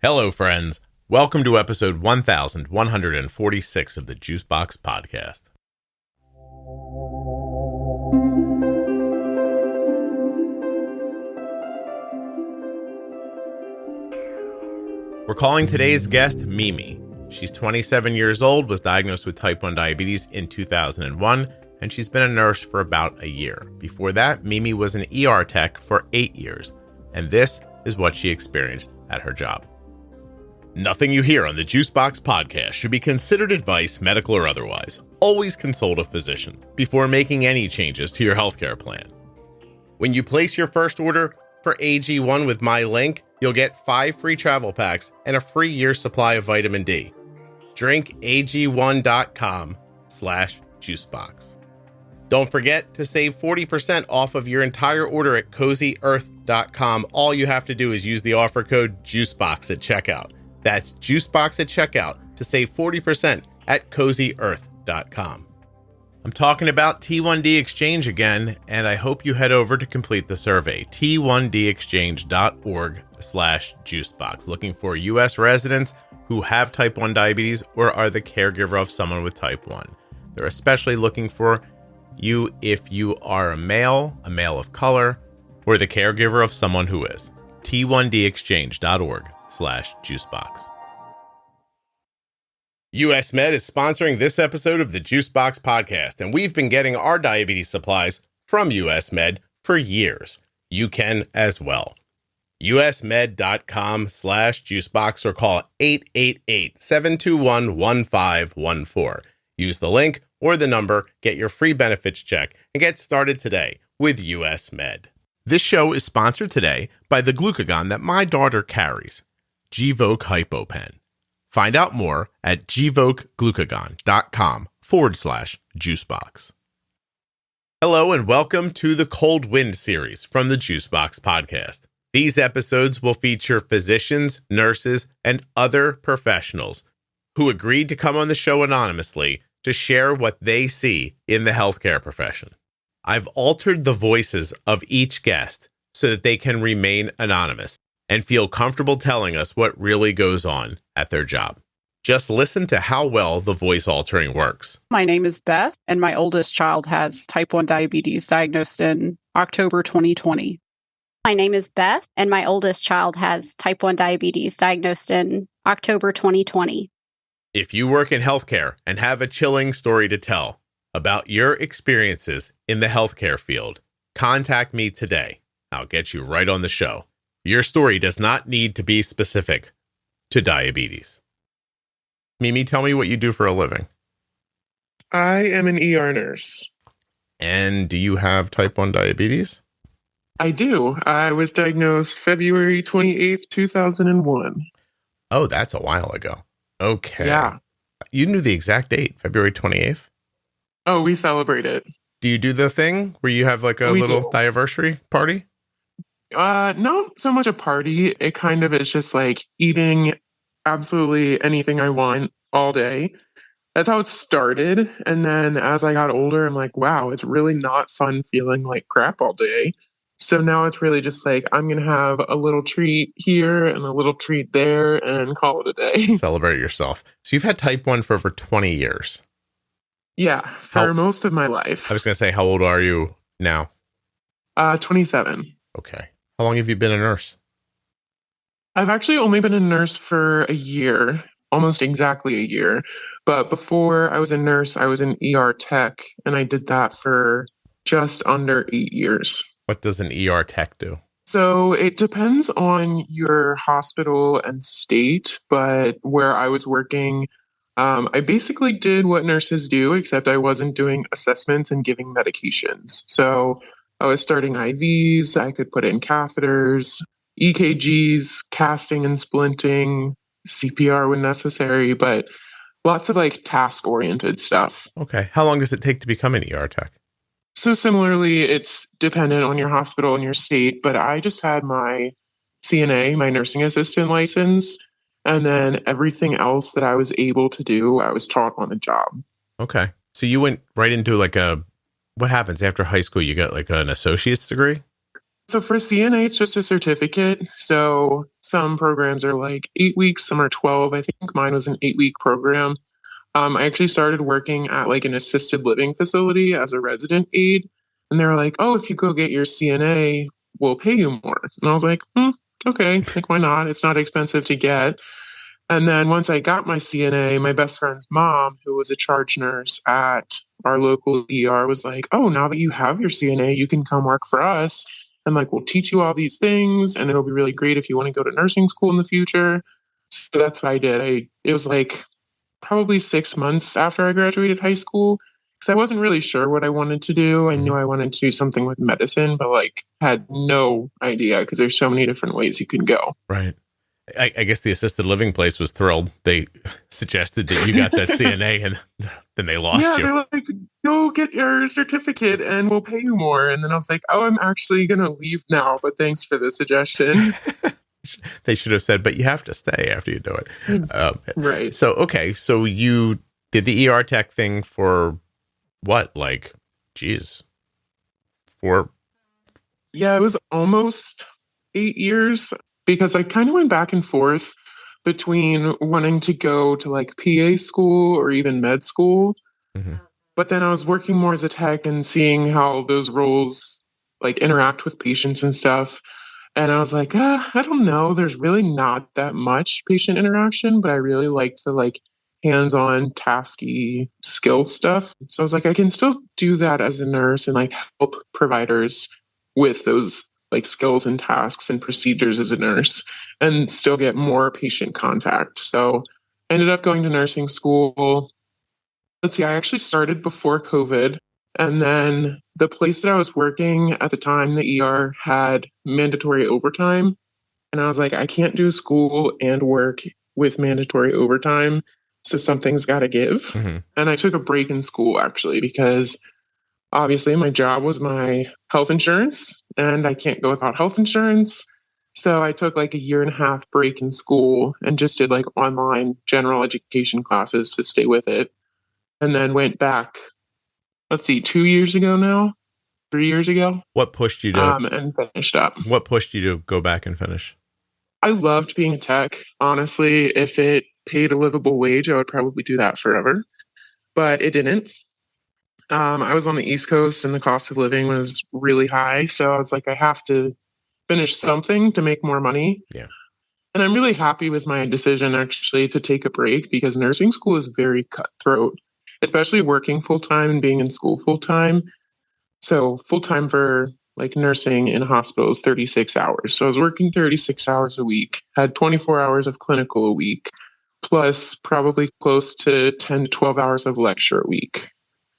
Hello, friends. Welcome to episode 1146 of the Juicebox Podcast. We're calling today's guest Mimi. She's 27 years old, was diagnosed with type 1 diabetes in 2001, and she's been a nurse for about a year. Before that, Mimi was an ER tech for 8 years, and this is what she experienced at her job. Nothing you hear on the Juicebox Podcast should be considered advice, medical or otherwise. Always consult a physician before making any changes to your healthcare plan. When you place your first order for AG1 with my link, you'll get 5 free travel packs and a free year's supply of vitamin D. Drink ag1.com/juicebox. Don't forget to save 40% off of your entire order at CozyEarth.com. All you have to do is use the offer code JUICEBOX at checkout. That's JUICEBOX at checkout to save 40% at CozyEarth.com. I'm talking about T1D Exchange again, and I hope you head over to complete the survey, t1dexchange.org/juicebox, looking for U.S. residents who have type 1 diabetes or are the caregiver of someone with type 1. They're especially looking for you if you are a male of color, or the caregiver of someone who is. t1dexchange.org/juicebox. US Med is sponsoring this episode of the Juicebox Podcast, and we've been getting our diabetes supplies from US Med for years. You can as well. usmed.com/juicebox or call 888-721-1514. Use the link or the number, get your free benefits check, and get started today with US Med. This show is sponsored today by the glucagon that my daughter carries, Gvoke HypoPen. Find out more at gvokeglucagon.com/juicebox. Hello and welcome to the Cold Wind series from the Juicebox Podcast. These episodes will feature physicians, nurses, and other professionals who agreed to come on the show anonymously to share what they see in the healthcare profession. I've altered the voices of each guest so that they can remain anonymous and feel comfortable telling us what really goes on at their job. Just listen to how well the voice altering works. My name is Beth, and my oldest child has type 1 diabetes, diagnosed in October 2020. My name is Beth, and my oldest child has type 1 diabetes, diagnosed in October 2020. If you work in healthcare and have a chilling story to tell about your experiences in the healthcare field, contact me today. I'll get you right on the show. Your story does not need to be specific to diabetes. Mimi, tell me what you do for a living. I am an ER nurse. And do you have type 1 diabetes? I do. I was diagnosed February 28th, 2001. Oh, that's a while ago. Okay. Yeah. You knew the exact date, February 28th? Oh, we celebrate it. Do you do the thing where you have like a little anniversary party? Not so much a party. It kind of is just like eating absolutely anything I want all day. That's how it started. And then as I got older, I'm like, wow, it's really not fun feeling like crap all day. So now it's really just like, I'm going to have a little treat here and a little treat there and call it a day. Celebrate yourself. So you've had type 1 for over 20 years. Yeah, for most of my life. I was going to say, how old are you now? 27. Okay. How long have you been a nurse? I've actually only been a nurse for a year, almost exactly a year. But before I was a nurse, I was an ER tech, and I did that for just under 8 years. What does an ER tech do? So it depends on your hospital and state, but where I was working, I basically did what nurses do, except I wasn't doing assessments and giving medications. So I was starting IVs, I could put in catheters, EKGs, casting and splinting, CPR when necessary, but lots of like task-oriented stuff. Okay. How long does it take to become an ER tech? So similarly, it's dependent on your hospital and your state, but I just had my CNA, my nursing assistant license, and then everything else that I was able to do, I was taught on the job. Okay. So you went right into like what happens after high school? You got like an associate's degree? So for CNA, it's just a certificate. So some programs are like 8 weeks, some are 12. I think mine was an 8-week program. I actually started working at like an assisted living facility as a resident aide. And they were like, oh, if you go get your CNA, we'll pay you more. And I was like, okay, like why not? It's not expensive to get. And then once I got my CNA, my best friend's mom, who was a charge nurse at our local ER, was like, oh, now that you have your CNA, you can come work for us. And like, we'll teach you all these things. And it'll be really great if you want to go to nursing school in the future. So that's what I did. It was like probably 6 months after I graduated high school, because I wasn't really sure what I wanted to do. I knew I wanted to do something with medicine, but like had no idea because there's so many different ways you can go. Right. I guess the assisted living place was thrilled. They suggested that you got that CNA and then they lost you. Yeah, they're like, go get your certificate and we'll pay you more. And then I was like, oh, I'm actually going to leave now, but thanks for the suggestion. They should have said, but you have to stay after you do it. Right. So, okay. So you did the ER tech thing for what? Like, geez. Yeah, it was almost 8 years. Because I kind of went back and forth between wanting to go to like PA school or even med school. Mm-hmm. But then I was working more as a tech and seeing how those roles like interact with patients and stuff. And I was like, I don't know. There's really not that much patient interaction, but I really like the like hands-on tasky skill stuff. So I was like, I can still do that as a nurse and like help providers with those like skills and tasks and procedures as a nurse and still get more patient contact. So I ended up going to nursing school. Let's see, I actually started before COVID. And then the place that I was working at the time, the ER had mandatory overtime. And I was like, I can't do school and work with mandatory overtime. So something's got to give. Mm-hmm. And I took a break in school actually, because obviously my job was my health insurance and I can't go without health insurance. So I took like a 1.5 year break in school and just did like online general education classes to stay with it. And then went back, 2 years ago now, 3 years ago. What pushed you to and finished up? What pushed you to go back and finish? I loved being a tech. Honestly, if it paid a livable wage, I would probably do that forever. But it didn't. I was on the East Coast and the cost of living was really high. So I was like, I have to finish something to make more money. Yeah. And I'm really happy with my decision actually to take a break because nursing school is very cutthroat, especially working full time and being in school full time. So full time for like nursing in hospitals, 36 hours. So I was working 36 hours a week, had 24 hours of clinical a week, plus probably close to 10 to 12 hours of lecture a week.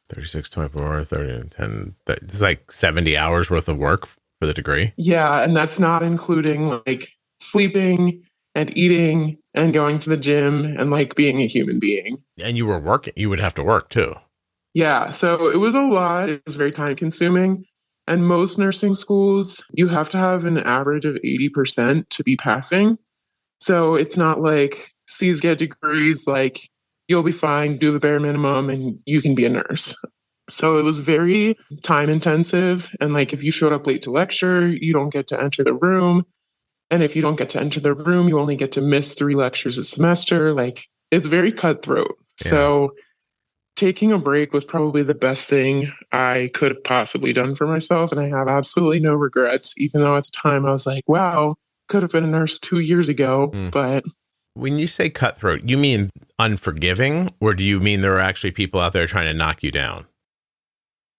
36, 24, 30, and 10. It's like 70 hours worth of work for the degree. Yeah. And that's not including like sleeping and eating and going to the gym and like being a human being. And you were working. You would have to work too. Yeah. So it was a lot. It was very time consuming. And most nursing schools, you have to have an average of 80% to be passing. So it's not like C's get degrees, like you'll be fine, do the bare minimum, and you can be a nurse. So it was very time intensive. And like if you showed up late to lecture, you don't get to enter the room. And if you don't get to enter the room, you only get to miss 3 lectures a semester. Like it's very cutthroat. Yeah. So taking a break was probably the best thing I could have possibly done for myself. And I have absolutely no regrets, even though at the time I was like, wow, could have been a nurse 2 years ago. But when you say cutthroat, you mean unforgiving, or do you mean there are actually people out there trying to knock you down?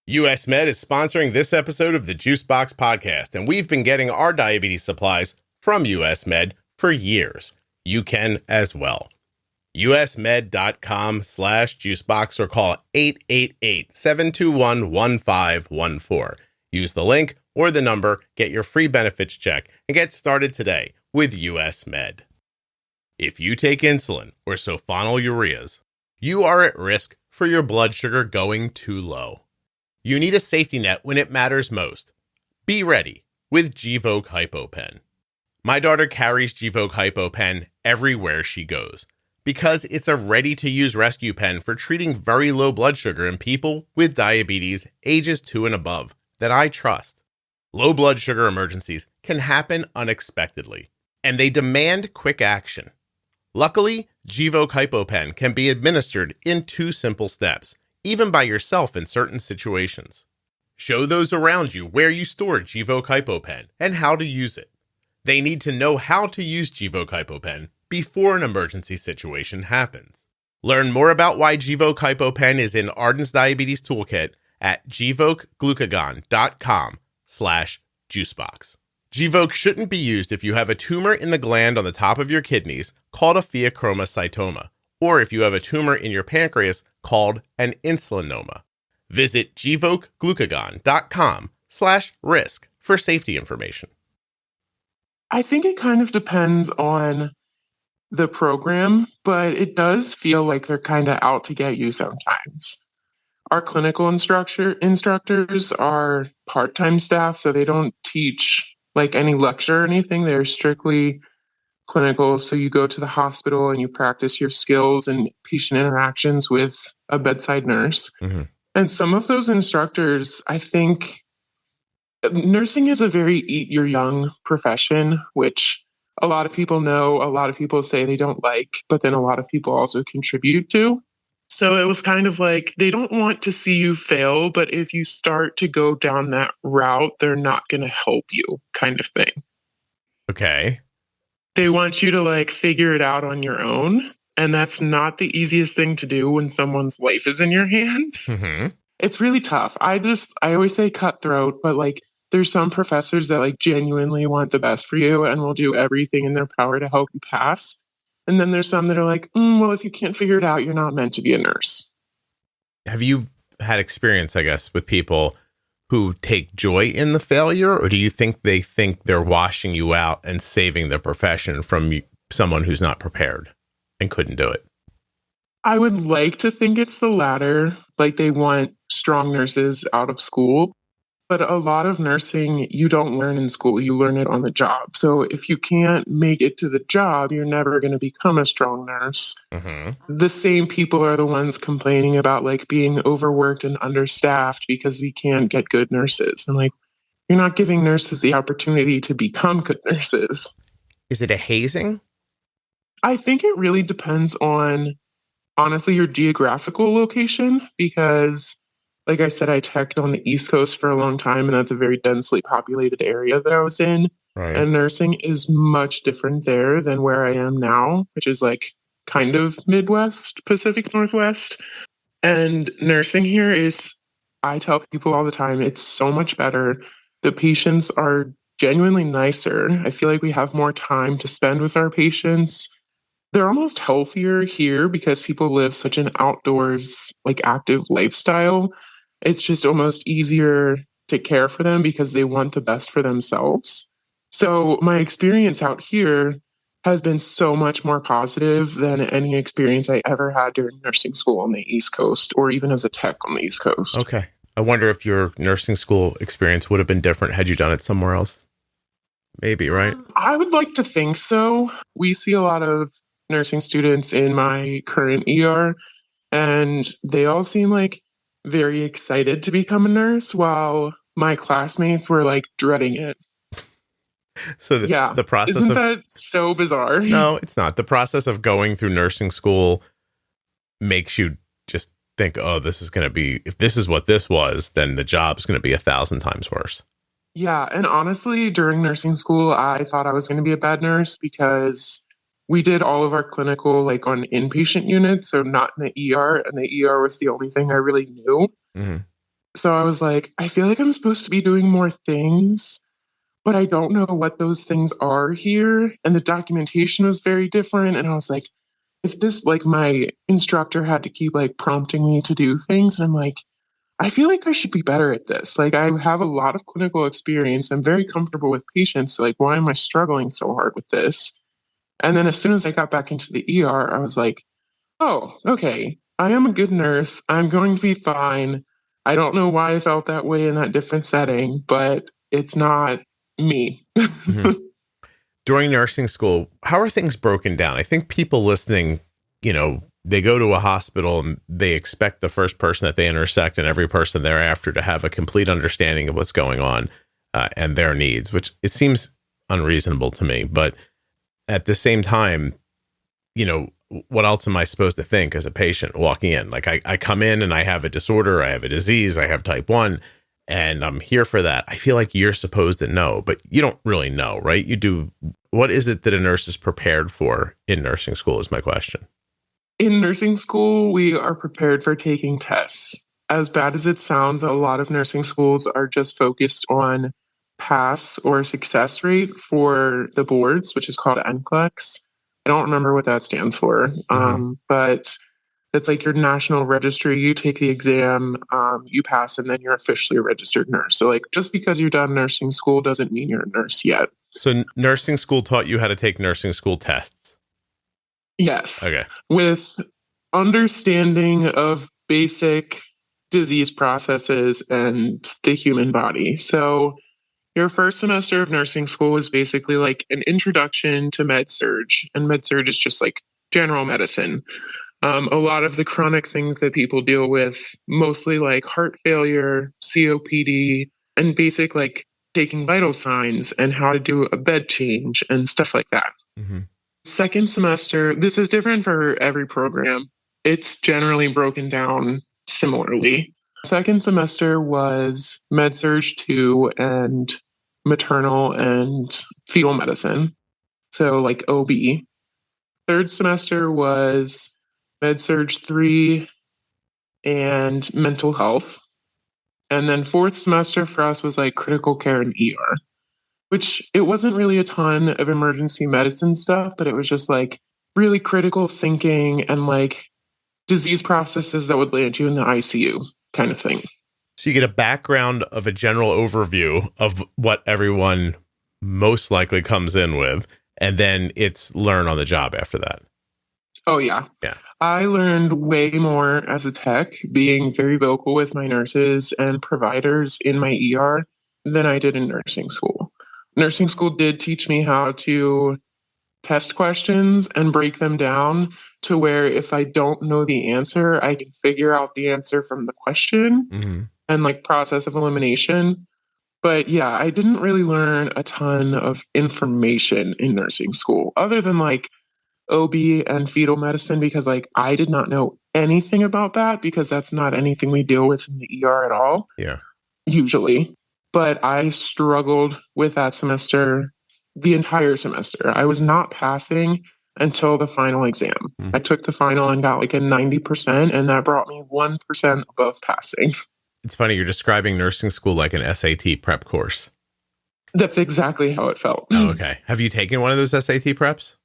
US Med is sponsoring this episode of the Juicebox Podcast, and we've been getting our diabetes supplies from US Med for years. You can as well. usmed.com/juicebox or call 888-721-1514. Use the link or the number, get your free benefits check, and get started today with US Med. If you take insulin or sulfonylureas, you are at risk for your blood sugar going too low. You need a safety net when it matters most. Be ready with Gvoke HypoPen. My daughter carries Gvoke HypoPen everywhere she goes because it's a ready-to-use rescue pen for treating very low blood sugar in people with diabetes ages 2 and above that I trust. Low blood sugar emergencies can happen unexpectedly, and they demand quick action. Luckily, Gvoke HypoPen can be administered in 2 simple steps, even by yourself in certain situations. Show those around you where you store Gvoke HypoPen and how to use it. They need to know how to use Gvoke HypoPen before an emergency situation happens. Learn more about why Gvoke HypoPen is in Arden's Diabetes Toolkit at gvokeglucagon.com/juicebox. Gvoke shouldn't be used if you have a tumor in the gland on the top of your kidneys called a pheochromocytoma, or if you have a tumor in your pancreas called an insulinoma. Visit gvokeglucagon.com/risk for safety information. I think it kind of depends on the program, but it does feel like they're kind of out to get you sometimes. Our clinical instructors are part-time staff, so they don't teach like any lecture or anything. They're strictly clinical. So you go to the hospital and you practice your skills and patient interactions with a bedside nurse. Mm-hmm. And some of those instructors, I think nursing is a very eat your young profession, which a lot of people know, a lot of people say they don't like, but then a lot of people also contribute to. So it was kind of like, they don't want to see you fail, but if you start to go down that route, they're not going to help you kind of thing. Okay. They want you to like figure it out on your own. And that's not the easiest thing to do when someone's life is in your hands. Mm-hmm. It's really tough. I always say cutthroat, but like there's some professors that like genuinely want the best for you and will do everything in their power to help you pass. And then there's some that are like, well, if you can't figure it out, you're not meant to be a nurse. Have you had experience, I guess, with people who take joy in the failure? Or do you think they think they're washing you out and saving the profession from someone who's not prepared and couldn't do it? I would like to think it's the latter. Like they want strong nurses out of school. But a lot of nursing, you don't learn in school, you learn it on the job. So if you can't make it to the job, you're never going to become a strong nurse. Mm-hmm. The same people are the ones complaining about like being overworked and understaffed because we can't get good nurses. And like, you're not giving nurses the opportunity to become good nurses. Is it a hazing? I think it really depends on, honestly, your geographical location, because like I said, I teched on the East Coast for a long time, and that's a very densely populated area that I was in. Right. And nursing is much different there than where I am now, which is like kind of Midwest, Pacific Northwest. And nursing here is, I tell people all the time, it's so much better. The patients are genuinely nicer. I feel like we have more time to spend with our patients. They're almost healthier here because people live such an outdoors, like active lifestyle. It's just almost easier to care for them because they want the best for themselves. So my experience out here has been so much more positive than any experience I ever had during nursing school on the East Coast or even as a tech on the East Coast. Okay. I wonder if your nursing school experience would have been different had you done it somewhere else. Maybe, right? I would like to think so. We see a lot of nursing students in my current ER, and they all seem like very excited to become a nurse, while my classmates were like dreading it. So the process isn't that so bizarre? No, it's not. The process of going through nursing school makes you just think, oh, this is going to be, if this is what this was, then the job's going to be 1,000 times worse. Yeah. And honestly, during nursing school, I thought I was going to be a bad nurse because we did all of our clinical like on inpatient units, so not in the ER, and the ER was the only thing I really knew. Mm-hmm. So I was like, I feel like I'm supposed to be doing more things, but I don't know what those things are here. And the documentation was very different. And I was like, if this, like my instructor had to keep like prompting me to do things, and I'm like, I feel like I should be better at this. Like I have a lot of clinical experience. I'm very comfortable with patients. So like, why am I struggling so hard with this? And then as soon as I got back into the ER, I was like, oh, okay, I am a good nurse. I'm going to be fine. I don't know why I felt that way in that different setting, but it's not me. Mm-hmm. During nursing school, how are things broken down? I think people listening, they go to a hospital and they expect the first person that they intersect and every person thereafter to have a complete understanding of what's going on and their needs, which it seems unreasonable to me. But at the same time, what else am I supposed to think as a patient walking in? Like I come in and I have a disorder, I have a disease, I have type 1, and I'm here for that. I feel like you're supposed to know, but you don't really know, right? You do. What is it that a nurse is prepared for in nursing school is my question. In nursing school, we are prepared for taking tests. As bad as it sounds, a lot of nursing schools are just focused on pass or success rate for the boards, which is called NCLEX. I don't remember what that stands for, but it's like your national registry. You take the exam, you pass, and then you're officially a registered nurse. So like just because you're done nursing school doesn't mean you're a nurse yet. So nursing school taught you how to take nursing school tests? Yes. Okay. With understanding of basic disease processes and the human body. So your first semester of nursing school is basically like an introduction to med-surg. And med-surg is just like general medicine. A lot of the chronic things that people deal with, mostly like heart failure, COPD, and basic like taking vital signs and how to do a bed change and stuff like that. Mm-hmm. Second semester, this is different for every program. It's generally broken down similarly. Second semester was med-surg 2 and maternal and fetal medicine. So like OB. Third semester was med-surg 3 and mental health. And then fourth semester for us was like critical care and ER, which it wasn't really a ton of emergency medicine stuff, but it was just like really critical thinking and like disease processes that would land you in the ICU kind of thing. So you get a background of a general overview of what everyone most likely comes in with, and then it's learn on the job after that. Oh, yeah. Yeah. I learned way more as a tech, being very vocal with my nurses and providers in my ER than I did in nursing school. Nursing school did teach me how to test questions and break them down to where if I don't know the answer, I can figure out the answer from the question and like process of elimination. But yeah, I didn't really learn a ton of information in nursing school other than like OB and fetal medicine, because like I did not know anything about that because that's not anything we deal with in the ER at all. Yeah. Usually. But I struggled with that semester, the entire semester. I was not passing until the final exam. I took the final and got like a 90%, and that brought me 1% above passing. It's funny, you're describing nursing school like an SAT prep course. That's exactly how it felt. Oh, okay. Have you taken one of those SAT preps?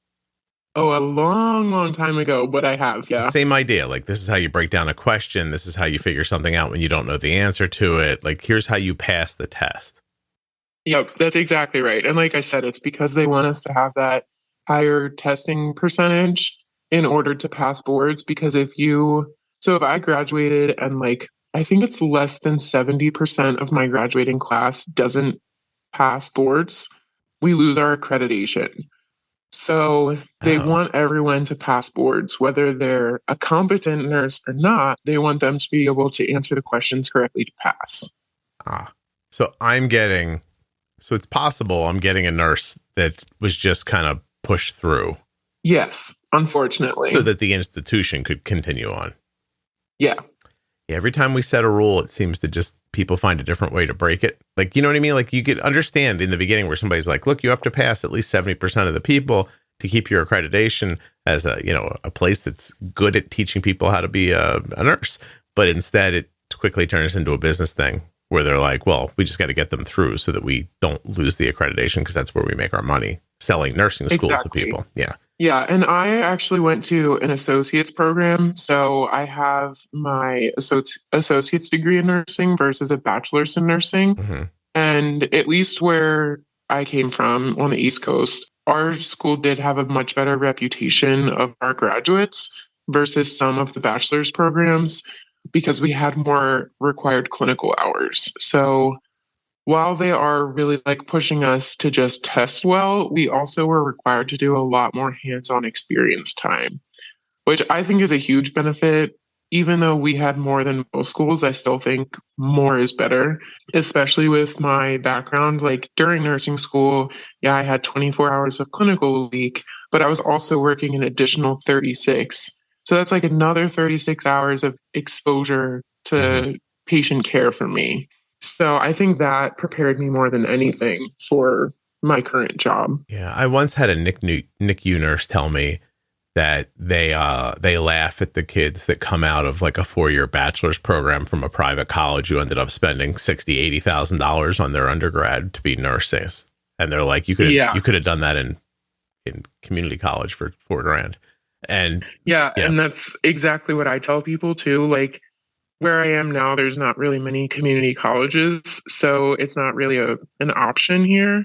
Oh, a long time ago, but I have, yeah. Same idea. Like, this is how you break down a question. This is how you figure something out when you don't know the answer to it. Like, here's how you pass the test. Yep, that's exactly right. And like I said, it's because they want us to have that higher testing percentage in order to pass boards. Because if I graduated and like, I think it's less than 70% of my graduating class doesn't pass boards, we lose our accreditation. So they want everyone to pass boards, whether they're a competent nurse or not. They want them to be able to answer the questions correctly to pass. So it's possible I'm getting a nurse that was just kind of pushed through. Yes, unfortunately. So that the institution could continue on. Yeah. Every time we set a rule, it seems to just people find a different way to break it. Like, you know what I mean? Like, you could understand in the beginning where somebody's like, look, you have to pass at least 70% of the people to keep your accreditation as a place that's good at teaching people how to be a nurse. But instead, it quickly turns into a business thing where they're like, well, we just got to get them through so that we don't lose the accreditation, because that's where we make our money, selling nursing school to people. Yeah. Yeah, and I actually went to an associate's program. So I have my associate's degree in nursing versus a bachelor's in nursing. Mm-hmm. And at least where I came from on the East Coast, our school did have a much better reputation of our graduates versus some of the bachelor's programs because we had more required clinical hours. So while they are really like pushing us to just test well, we also were required to do a lot more hands-on experience time, which I think is a huge benefit even though we had more than most schools, I still think more is better, especially with my background. Like during nursing school, yeah, I had 24 hours of clinical a week, but I was also working an additional 36. So that's like another 36 hours of exposure to patient care for me. So I think that prepared me more than anything for my current job. Yeah, I once had a NICU nurse tell me that they laugh at the kids that come out of like a 4-year bachelor's program from a private college who ended up spending $60,000-$80,000 on their undergrad to be nurses, and they're like, you could have done that in community college for $4,000. And and that's exactly what I tell people too. Like where I am now, there's not really many community colleges, so it's not really an option here.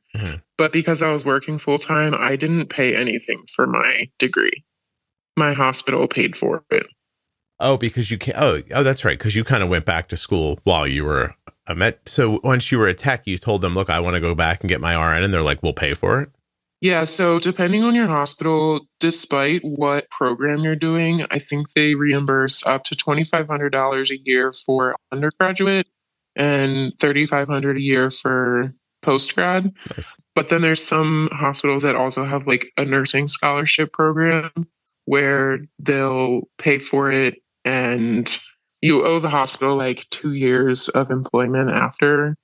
But because I was working full time, I didn't pay anything for my degree. My hospital paid for it. Oh, because you can't. Oh, that's right. Because you kind of went back to school while you were a med. So once you were a tech, you told them, "Look, I want to go back and get my RN," and they're like, "We'll pay for it." Yeah. So depending on your hospital, despite what program you're doing, I think they reimburse up to $2,500 a year for undergraduate and $3,500 a year for postgrad. Nice. But then there's some hospitals that also have like a nursing scholarship program where they'll pay for it and you owe the hospital like 2 years of employment after,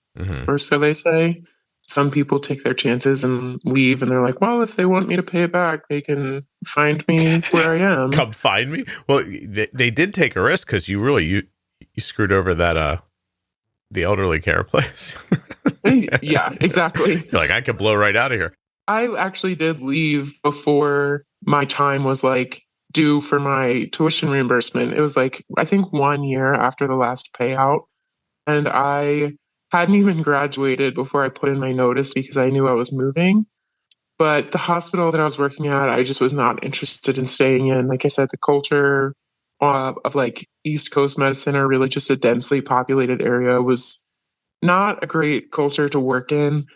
or so they say. Some people take their chances and leave, and they're like, well, if they want me to pay it back, they can find me where I am. Come find me. Well, they did take a risk because you screwed over that the elderly care place. Yeah, exactly. You're like, I could blow right out of here. I actually did leave before my time was like due for my tuition reimbursement. It was like, I think 1 year after the last payout. And I hadn't even graduated before I put in my notice because I knew I was moving. But the hospital that I was working at, I just was not interested in staying in. Like I said, the culture of like East Coast medicine, or really just a densely populated area, was not a great culture to work in.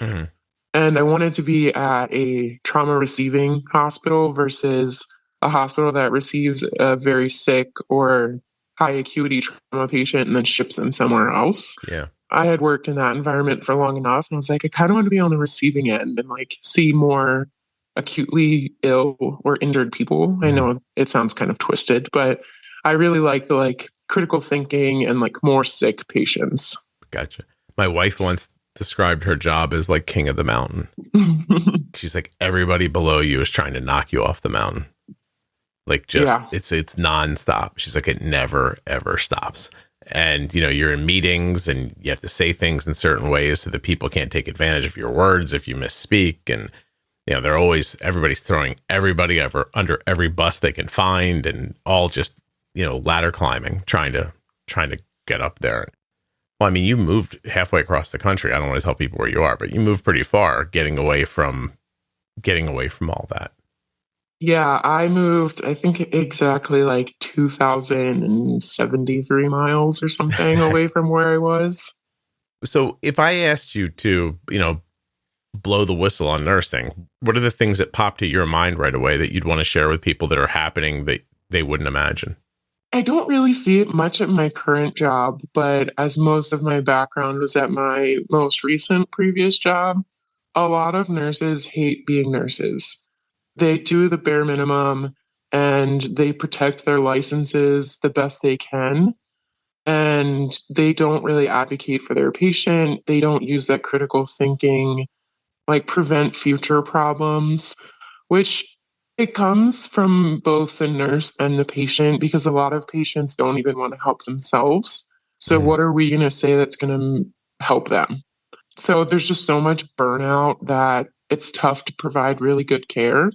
And I wanted to be at a trauma receiving hospital versus a hospital that receives a very sick or high acuity trauma patient and then ships them somewhere else. Yeah. I had worked in that environment for long enough, and I was like, I kind of want to be on the receiving end and like see more acutely ill or injured people. I know it sounds kind of twisted, but I really like the like critical thinking and like more sick patients. Gotcha. My wife once described her job as like king of the mountain. She's like, everybody below you is trying to knock you off the mountain. Like just it's nonstop. She's like, it never ever stops. And you're in meetings and you have to say things in certain ways so that people can't take advantage of your words if you misspeak. And everybody's throwing everybody under every bus they can find, and all just ladder climbing, trying to get up there. Well, I mean, you moved halfway across the country. I don't want to tell people where you are, but you moved pretty far, getting away from all that. Yeah, I moved, I think exactly like 2,073 miles or something away from where I was. So if I asked you to, blow the whistle on nursing, what are the things that pop to your mind right away that you'd want to share with people that are happening that they wouldn't imagine? I don't really see it much at my current job, but as most of my background was at my most recent previous job, a lot of nurses hate being nurses. They do the bare minimum and they protect their licenses the best they can. And they don't really advocate for their patient. They don't use that critical thinking, like prevent future problems, which it comes from both the nurse and the patient, because a lot of patients don't even want to help themselves. So what are we going to say that's going to help them? So there's just so much burnout that it's tough to provide really good care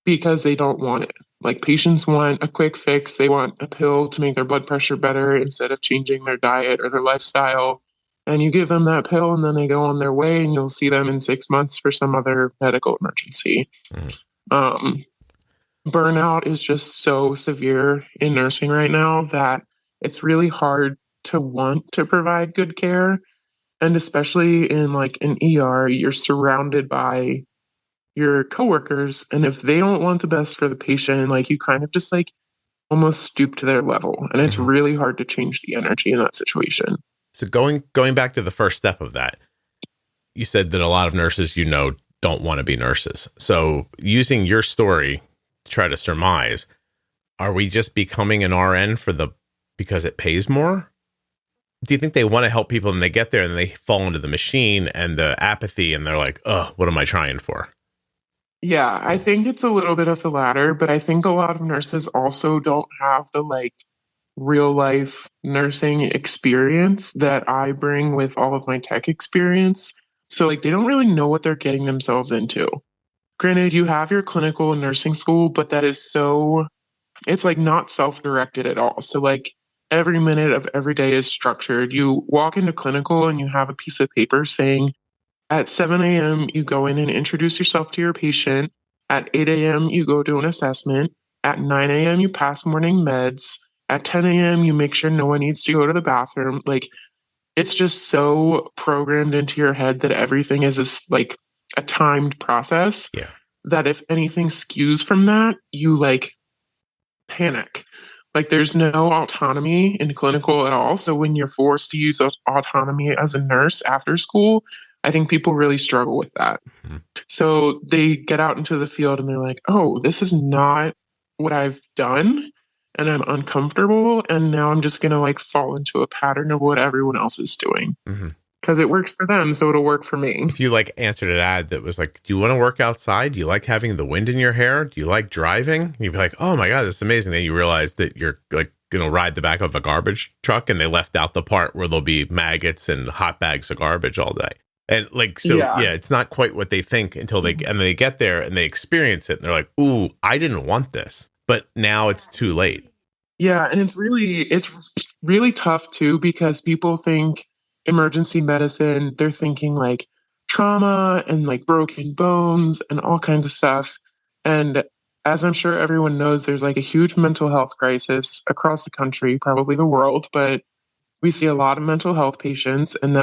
because they don't want it. Like patients want a quick fix. They want a pill to make their blood pressure better instead of changing their diet or their lifestyle. And you give them that pill and then they go on their way, and you'll see them in 6 months for some other medical emergency. Burnout is just so severe in nursing right now that it's really hard to want to provide good care. And especially in like an ER, you're surrounded by your coworkers. And if they don't want the best for the patient, like you kind of just like almost stoop to their level. And it's really hard to change the energy in that situation. So going back to the first step of that, you said that a lot of nurses, don't want to be nurses. So using your story to try to surmise, are we just becoming an RN because it pays more? Do you think they want to help people and they get there and they fall into the machine and the apathy and they're like, oh, what am I trying for? Yeah, I think it's a little bit of the latter, but I think a lot of nurses also don't have the real life nursing experience that I bring with all of my tech experience. So they don't really know what they're getting themselves into. Granted, you have your clinical nursing school, but that is it's not self-directed at all. So every minute of every day is structured. You walk into clinical and you have a piece of paper saying at 7 a.m. you go in and introduce yourself to your patient. At 8 a.m. you go do an assessment. At 9 a.m. you pass morning meds. At 10 a.m. you make sure no one needs to go to the bathroom. It's just so programmed into your head that everything is a timed process. Yeah. That if anything skews from that, you panic. There's no autonomy in clinical at all. So when you're forced to use autonomy as a nurse after school, I think people really struggle with that. Mm-hmm. So they get out into the field and they're like, oh, this is not what I've done. And I'm uncomfortable. And now I'm just going to fall into a pattern of what everyone else is doing. Because it works for them, so it'll work for me. If you answered an ad that was do you want to work outside? Do you like having the wind in your hair? Do you like driving? And you'd be like, oh my God, this is amazing. Then you realize that you're going to ride the back of a garbage truck and they left out the part where there'll be maggots and hot bags of garbage all day. And it's not quite what they think until they get there and they experience it. And they're like, ooh, I didn't want this. But now it's too late. Yeah. And it's really tough too, because people think emergency medicine, they're thinking trauma and broken bones and all kinds of stuff. And as I'm sure everyone knows, there's a huge mental health crisis across the country, probably the world, but we see a lot of mental health patients, and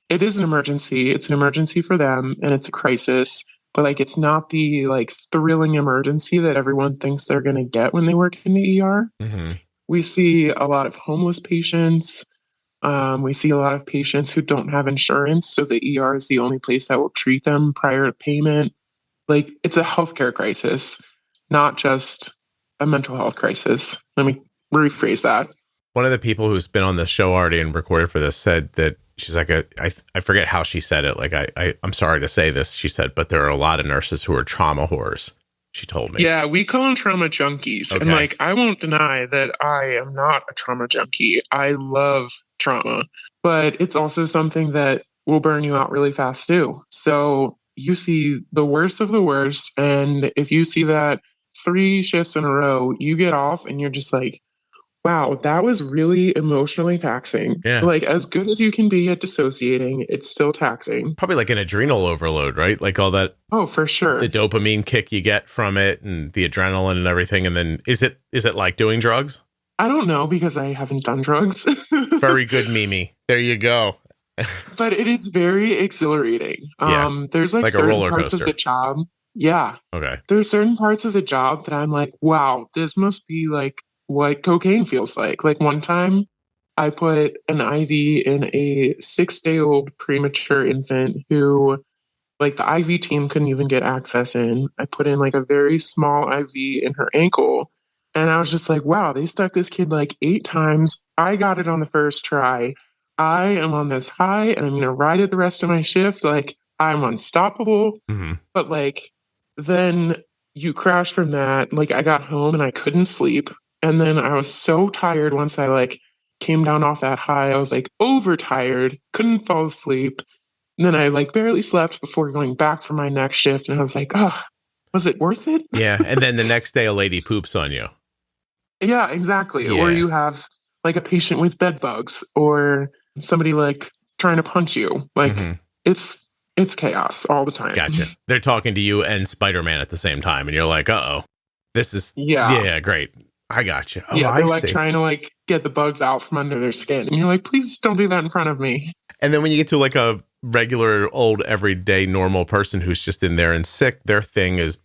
it is an emergency. It's an emergency for them and it's a crisis, but it's not the thrilling emergency that everyone thinks they're going to get when they work in the ER. Mm-hmm. We see a lot of homeless patients. We see a lot of patients who don't have insurance, so the ER is the only place that will treat them prior to payment. It's a healthcare crisis, not just a mental health crisis. Let me rephrase that. One of the people who's been on the show already and recorded for this said that she's I forget how she said it. I'm sorry to say this, she said, but there are a lot of nurses who are trauma whores. She told me. Yeah, we call them trauma junkies. Okay. And I won't deny that I am not a trauma junkie. I love trauma, but it's also something that will burn you out really fast too. So you see the worst of the worst. And if you see that 3 shifts in a row, you get off and you're just wow, that was really emotionally taxing. Yeah. As good as you can be at dissociating, it's still taxing. Probably an adrenal overload, right? All that. Oh, for sure. The dopamine kick you get from it and the adrenaline and everything. And then is it like doing drugs? I don't know, because I haven't done drugs. Very good, Mimi. There you go. But it is very exhilarating. Yeah. There's like certain a roller parts coaster of the job. Yeah. Okay. There's certain parts of the job that I'm wow, this must be what cocaine feels like. One time I put an IV in a 6-day-old premature infant who the IV team couldn't even get access in. I put in a very small IV in her ankle. And I was just wow, they stuck this kid 8 times. I got it on the first try. I am on this high and I'm going to ride it the rest of my shift. I'm unstoppable. Mm-hmm. But then you crash from that. I got home and I couldn't sleep. And then I was so tired once I came down off that high. I was overtired, couldn't fall asleep. And then I barely slept before going back for my next shift. And I was oh, was it worth it? Yeah. And then the next day a lady poops on you. Yeah, exactly. Yeah. Or you have a patient with bed bugs or somebody trying to punch you. Mm-hmm. It's chaos all the time. Gotcha. They're talking to you and Spider-Man at the same time. And you're uh-oh, this is, yeah, great. I got you. Oh, yeah, they're trying to get the bugs out from under their skin. And you're please don't do that in front of me. And then when you get to a regular old everyday normal person who's just in there and sick, their thing is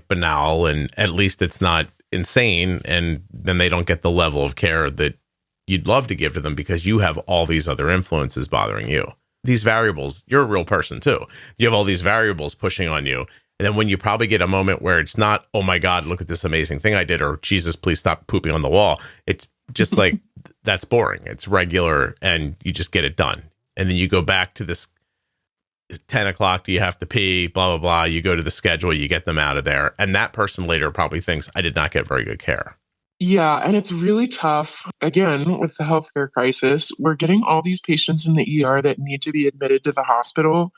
banal, and at least it's not insane, and then they don't get the level of care that you'd love to give to them because you have all these other influences bothering you. These variables, you're a real person too. You have all these variables pushing on you. And then when you probably get a moment where it's not, oh my God, look at this amazing thing I did, or Jesus, please stop pooping on the wall. It's just like, that's boring. It's regular, and you just get it done. And then you go back to this 10 o'clock, do you have to pee, blah, blah, blah. You go to the schedule, you get them out of there. And that person later probably thinks, I did not get very good care. Yeah, and it's really tough. Again, with the healthcare crisis, we're getting all these patients in the ER that need to be admitted to the hospital.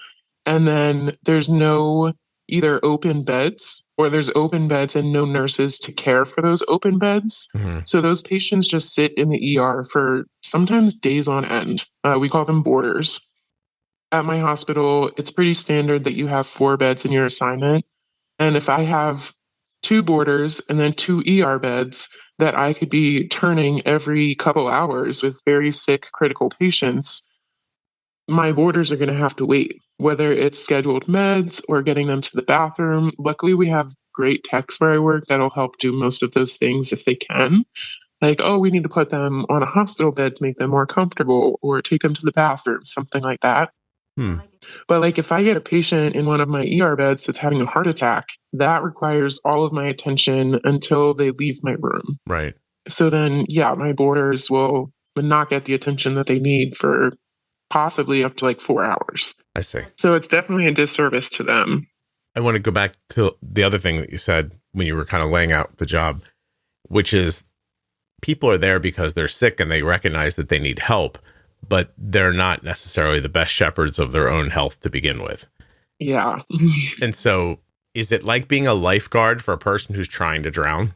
And then there's no either open beds, or there's open beds and no nurses to care for those open beds. Mm-hmm. So those patients just sit in the ER for sometimes days on end. We call them boarders. At my hospital, it's pretty standard that you have 4 beds in your assignment. And if I have 2 boarders and then 2 ER beds that I could be turning every couple hours with very sick, critical patients, my boarders are going to have to wait, whether it's scheduled meds or getting them to the bathroom. Luckily, we have great techs where I work that'll help do most of those things if they can. Like, oh, we need to put them on a hospital bed to make them more comfortable, or take them to the bathroom, something like that. But like, if I get a patient in one of my ER beds that's having a heart attack, that requires all of my attention until they leave my room. Right. So then, yeah, my boarders will not get the attention that they need for possibly up to like 4 hours. I see. So it's definitely a disservice to them. I want to go back to the other thing that you said when you were kind of laying out the job, which is people are there because they're sick and they recognize that they need help, but they're not necessarily the best shepherds of their own health to begin with. Yeah. And so is it like being a lifeguard for a person who's trying to drown?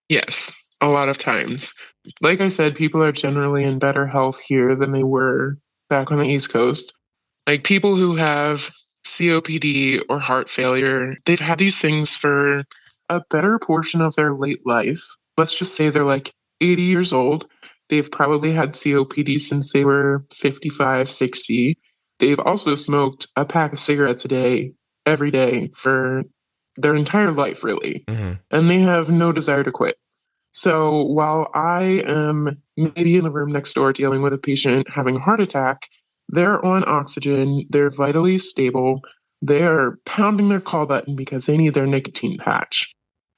Yes, a lot of times. Like I said, people are generally in better health here than they were back on the East Coast. Like people who have COPD or heart failure, they've had these things for a better portion of their late life. Let's just say they're like 80 years old. They've probably had COPD since they were 55, 60. They've also smoked a pack of cigarettes a day, every day, for their entire life, really. Mm-hmm. And they have no desire to quit. So while I am maybe in the room next door dealing with a patient having a heart attack, they're on oxygen, they're vitally stable, they're pounding their call button because they need their nicotine patch.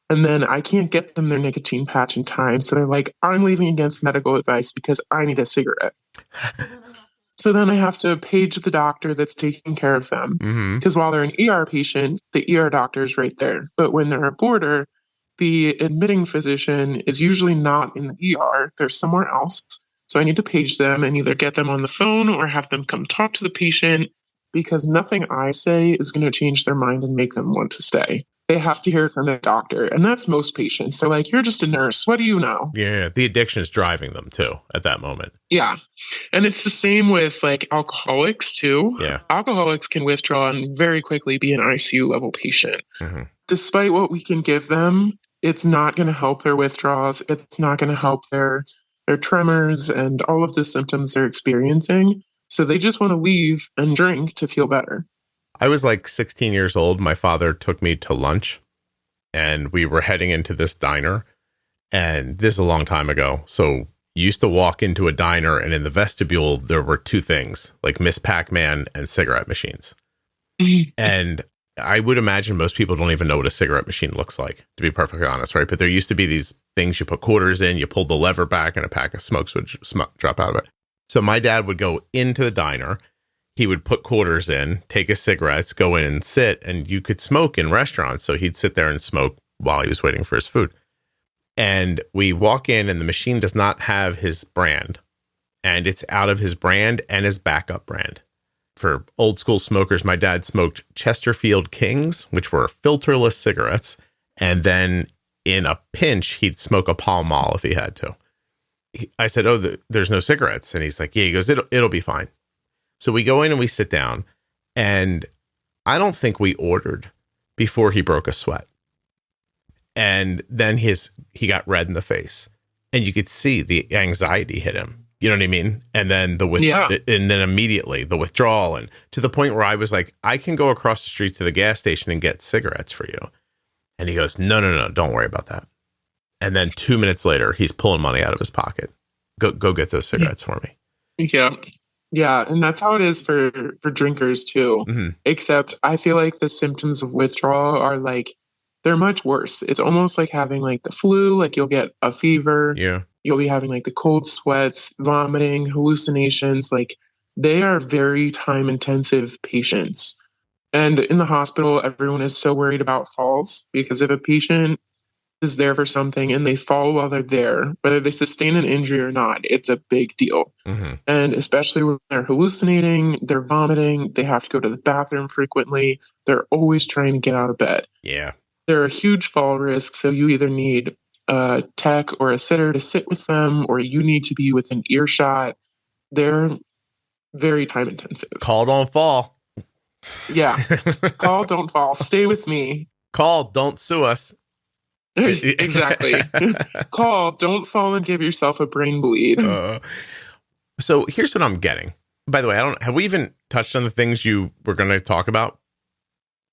And then I can't get them their nicotine patch in time. So they're like, I'm leaving against medical advice because I need a cigarette. So then I have to page the doctor that's taking care of them. Because while they're an ER patient, the ER doctor is right there. But when they're a boarder, the admitting physician is usually not in the ER. They're somewhere else. So I need to page them and either get them on the phone or have them come talk to the patient, because nothing I say is going to change their mind and make them want to stay. They have to hear it from their doctor. And that's most patients. They're like, you're just a nurse. What do you know? Yeah. The addiction is driving them too at that moment. Yeah. And it's the same with like alcoholics too. Yeah. Alcoholics can withdraw and very quickly be an ICU level patient. Despite what we can give them, it's not going to help their withdrawals. It's not going to help their tremors and all of the symptoms they're experiencing. So they just want to leave and drink to feel better. I was like 16 years old. My father took me to lunch and we were heading into this diner. And this is a long time ago. So you used to walk into a diner and in the vestibule, there were 2 things, like Miss Pac-Man and cigarette machines. And I would imagine most people don't even know what a cigarette machine looks like, to be perfectly honest, right? But there used to be these things you put quarters in, you pulled the lever back and a pack of smokes would drop out of it. So my dad would go into the diner. He would put quarters in, take his cigarettes, go in and sit, and you could smoke in restaurants. So he'd sit there and smoke while he was waiting for his food. And we walk in and the machine does not have his brand, and it's out of his brand and his backup brand. For old school smokers, my dad smoked Chesterfield Kings, which were filterless cigarettes. And then in a pinch, he'd smoke a Pall Mall if he had to. I said, oh, there's no cigarettes. And he's like, yeah, he goes, it'll be fine. So we go in and we sit down, and I don't think we ordered before he broke a sweat. And then he got red in the face, and you could see the anxiety hit him. You know what I mean? And then and then immediately the withdrawal, and to the point where I was like, I can go across the street to the gas station and get cigarettes for you. And he goes, no, don't worry about that. And then 2 minutes later, he's pulling money out of his pocket. Go get those cigarettes for me. Yeah. Yeah. And that's how it is for drinkers too. Mm-hmm. Except I feel like the symptoms of withdrawal are like, they're much worse. It's almost like having like the flu, like you'll get a fever. Yeah. You'll be having like the cold sweats, vomiting, hallucinations. Like they are very time intensive patients. And in the hospital, everyone is so worried about falls because if a patient is there for something and they fall while they're there, whether they sustain an injury or not, it's a big deal. Mm-hmm. And especially when they're hallucinating, they're vomiting, they have to go to the bathroom frequently. They're always trying to get out of bed. Yeah. There are huge fall risks. So you either need a tech or a sitter to sit with them, or you need to be within earshot. They're very time intensive. Call, don't fall. Yeah. Call, don't fall. Stay with me. Call, don't sue us. Exactly. Call, don't fall and give yourself a brain bleed. So here's what I'm getting. By the way, have we even touched on the things you were going to talk about?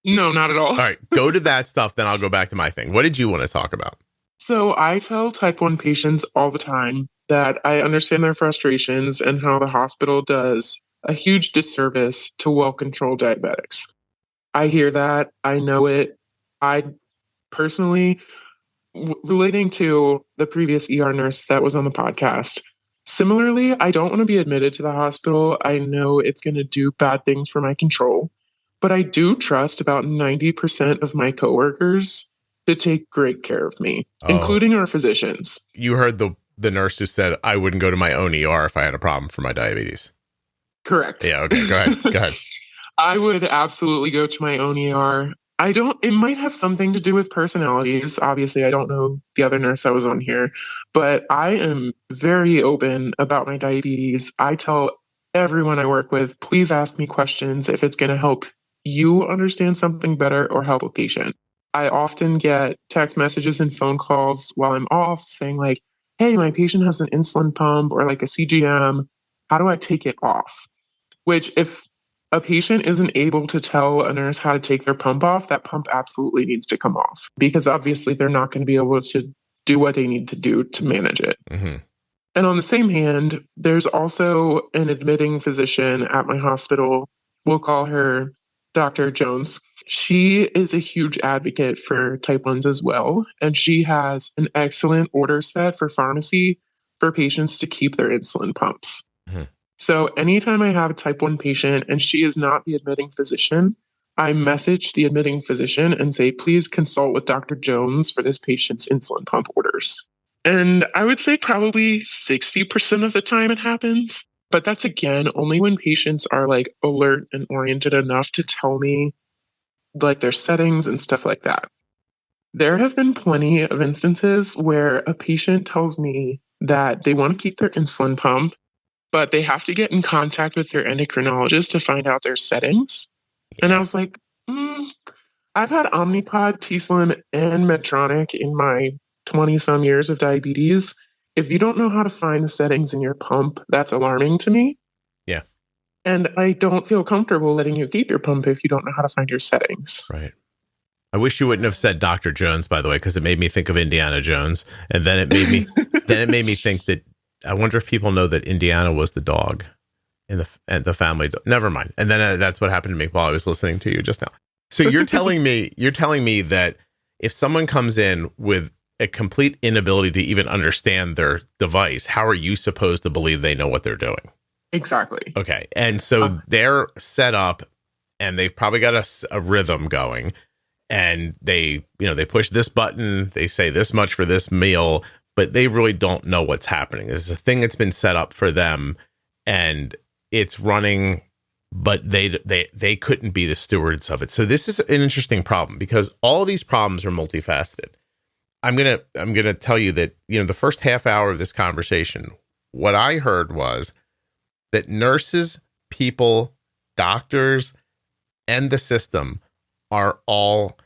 No, not at all. All right, go to that stuff, then I'll go back to my thing. What did you want to talk about? So I tell type 1 patients all the time that I understand their frustrations and how the hospital does a huge disservice to well-controlled diabetics. I hear that. I know it. I personally, relating to the previous ER nurse that was on the podcast, similarly, I don't want to be admitted to the hospital. I know it's going to do bad things for my control. But I do trust about 90% of my coworkers to take great care of me, including our physicians. You heard the nurse who said, I wouldn't go to my own ER if I had a problem for my diabetes. Correct. Yeah, okay, go ahead. Go ahead. I would absolutely go to my own ER. It might have something to do with personalities. Obviously, I don't know the other nurse that was on here, but I am very open about my diabetes. I tell everyone I work with, please ask me questions if it's going to help you understand something better or help a patient. I often get text messages and phone calls while I'm off saying like, hey, my patient has an insulin pump or like a CGM. How do I take it off? Which if a patient isn't able to tell a nurse how to take their pump off, that pump absolutely needs to come off because obviously they're not going to be able to do what they need to do to manage it. Mm-hmm. And on the same hand, there's also an admitting physician at my hospital. We'll call her Dr. Jones. She is a huge advocate for type 1s as well. And she has an excellent order set for pharmacy for patients to keep their insulin pumps. Mm-hmm. So anytime I have a type 1 patient and she is not the admitting physician, I message the admitting physician and say, please consult with Dr. Jones for this patient's insulin pump orders. And I would say probably 60% of the time it happens. But that's, again, only when patients are like alert and oriented enough to tell me like their settings and stuff like that. There have been plenty of instances where a patient tells me that they want to keep their insulin pump, but they have to get in contact with their endocrinologist to find out their settings. And I was like, I've had Omnipod, T-Slim, and Medtronic in my 20-some years of diabetes. If you don't know how to find the settings in your pump, that's alarming to me. Yeah. And I don't feel comfortable letting you keep your pump if you don't know how to find your settings. Right. I wish you wouldn't have said Dr. Jones, by the way, because it made me think of Indiana Jones. And then it made me think that I wonder if people know that Indiana was the dog in the family. Never mind. And then that's what happened to me while I was listening to you just now. So you're telling me that if someone comes in with a complete inability to even understand their device, how are you supposed to believe they know what they're doing? Exactly. Okay. And so they're set up and they've probably got a rhythm going and they push this button, they say this much for this meal, but they really don't know what's happening. This is a thing that's been set up for them and it's running, but they couldn't be the stewards of it. So this is an interesting problem because all of these problems are multifaceted. I'm gonna tell you that, the first half hour of this conversation, what I heard was that nurses, people, doctors, and the system are all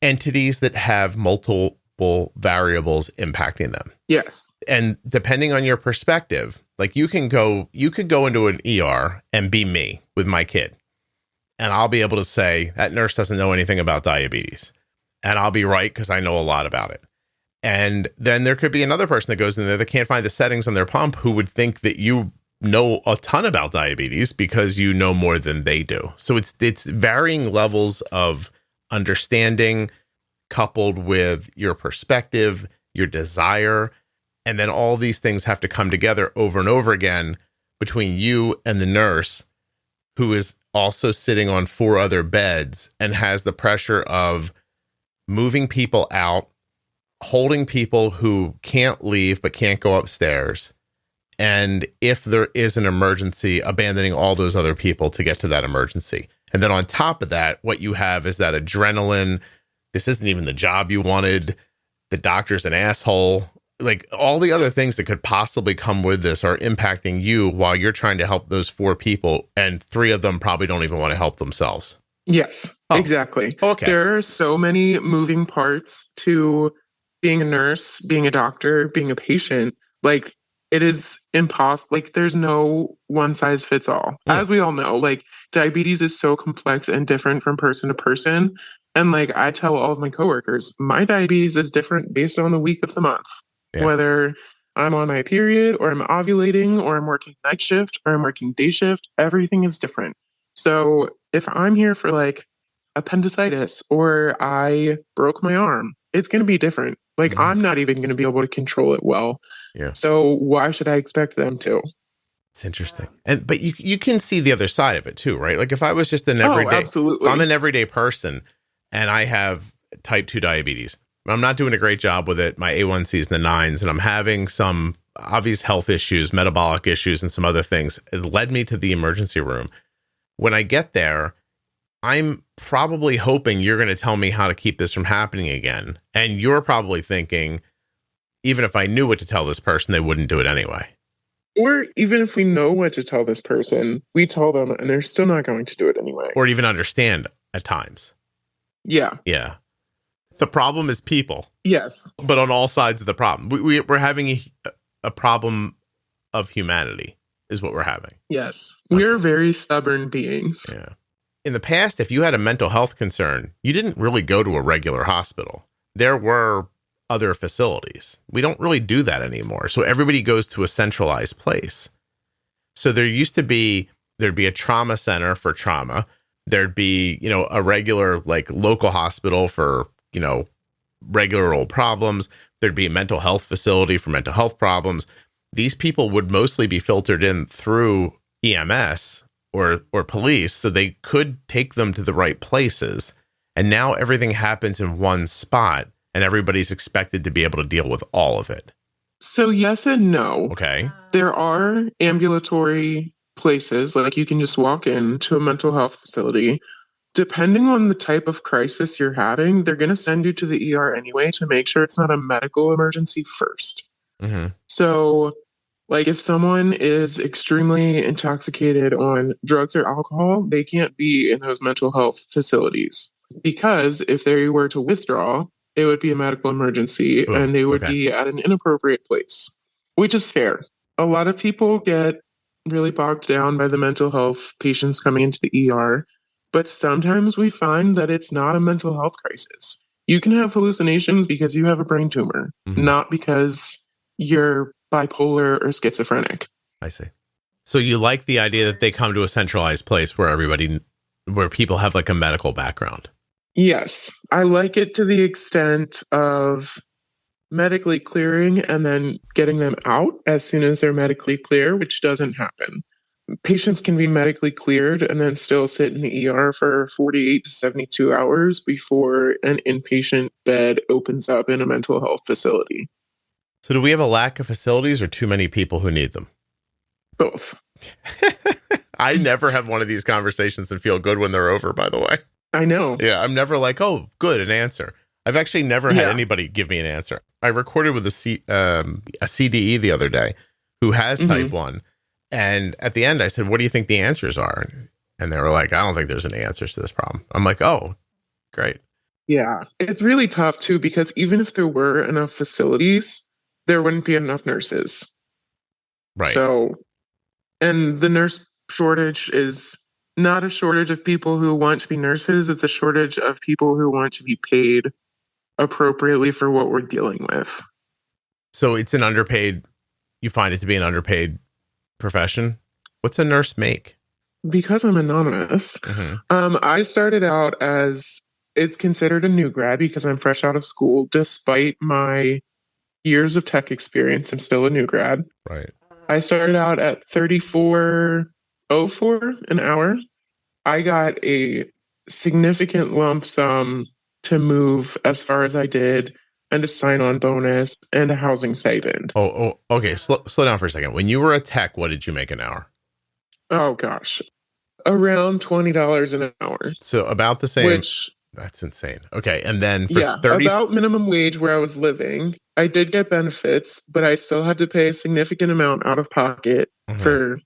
entities that have multiple variables impacting them. Yes. And depending on your perspective, like you could go into an ER and be me with my kid. And I'll be able to say that nurse doesn't know anything about diabetes. And I'll be right because I know a lot about it. And then there could be another person that goes in there that can't find the settings on their pump who would think that you know a ton about diabetes because you know more than they do. So it's varying levels of understanding coupled with your perspective, your desire, and then all these things have to come together over and over again between you and the nurse, who is also sitting on 4 other beds and has the pressure of moving people out, holding people who can't leave but can't go upstairs, and if there is an emergency, abandoning all those other people to get to that emergency. And then on top of that, what you have is that adrenaline. This isn't even the job you wanted. The doctor's an asshole. Like, all the other things that could possibly come with this are impacting you while you're trying to help those 4 people, and 3 of them probably don't even want to help themselves. Yes, exactly. Okay. There are so many moving parts to being a nurse, being a doctor, being a patient. Like, it is impossible. Like, there's no one size fits all. As we all know, like, diabetes is so complex and different from person to person. And like, I tell all of my coworkers, my diabetes is different based on the week of the month. Yeah. Whether I'm on my period or I'm ovulating or I'm working night shift or I'm working day shift, everything is different. So if I'm here for like appendicitis or I broke my arm, it's going to be different. Like, I'm not even going to be able to control it well. Yeah. So why should I expect them to? It's interesting. But you can see the other side of it too, right? Like, if I was just an everyday, absolutely. I'm an everyday person and I have type 2 diabetes. I'm not doing a great job with it. My A1C is in the 9s, and I'm having some obvious health issues, metabolic issues, and some other things. It led me to the emergency room. When I get there, I'm probably hoping you're going to tell me how to keep this from happening again. And you're probably thinking, even if I knew what to tell this person, they wouldn't do it anyway. Or even if we know what to tell this person, we tell them and they're still not going to do it anyway. Or even understand at times. Yeah. Yeah. The problem is people. Yes. But on all sides of the problem. We're having a problem of humanity is what we're having. Yes. Okay. We're very stubborn beings. Yeah. In the past, if you had a mental health concern, you didn't really go to a regular hospital. There were other facilities. We don't really do that anymore. So everybody goes to a centralized place. So there'd be a trauma center for trauma. There'd be, a regular like local hospital for, regular old problems. There'd be a mental health facility for mental health problems. These people would mostly be filtered in through EMS or police, so they could take them to the right places. And now everything happens in one spot, and everybody's expected to be able to deal with all of it. So yes and no. Okay. There are ambulatory places, like you can just walk into a mental health facility. Depending on the type of crisis you're having, they're going to send you to the ER anyway to make sure it's not a medical emergency first. Mm-hmm. So, like, if someone is extremely intoxicated on drugs or alcohol, they can't be in those mental health facilities. Because if they were to withdraw, it would be a medical emergency and they would be at an inappropriate place, which is fair. A lot of people get really bogged down by the mental health patients coming into the ER. But sometimes we find that it's not a mental health crisis. You can have hallucinations because you have a brain tumor, not because you're bipolar or schizophrenic. I see. So you like the idea that they come to a centralized place where people have like a medical background? Yes. I like it to the extent of medically clearing and then getting them out as soon as they're medically clear, which doesn't happen. Patients can be medically cleared and then still sit in the ER for 48 to 72 hours before an inpatient bed opens up in a mental health facility. So do we have a lack of facilities or too many people who need them? Both. I never have one of these conversations and feel good when they're over, by the way. I know. Yeah, I'm never like, oh, good, an answer. I've actually never had anybody give me an answer. I recorded with a CDE the other day who has type 1. And at the end, I said, what do you think the answers are? And they were like, I don't think there's any answers to this problem. I'm like, oh, great. Yeah, it's really tough, too, because even if there were enough facilities, there wouldn't be enough nurses. Right. So, and the nurse shortage is not a shortage of people who want to be nurses. It's a shortage of people who want to be paid appropriately for what we're dealing with. So it's you find it to be an underpaid profession. What's a nurse make? Because I'm anonymous, I started out as, it's considered a new grad because I'm fresh out of school. Despite my years of tech experience, I'm still a new grad. Right. I started out at $34.04 an hour. I got a significant lump sum to move as far as I did, and a sign-on bonus, and a housing stipend. Oh, okay. Slow down for a second. When you were a tech, what did you make an hour? Oh, gosh. Around $20 an hour. So about the same. Which, that's insane. Okay. And then for about minimum wage where I was living. I did get benefits, but I still had to pay a significant amount out of pocket for,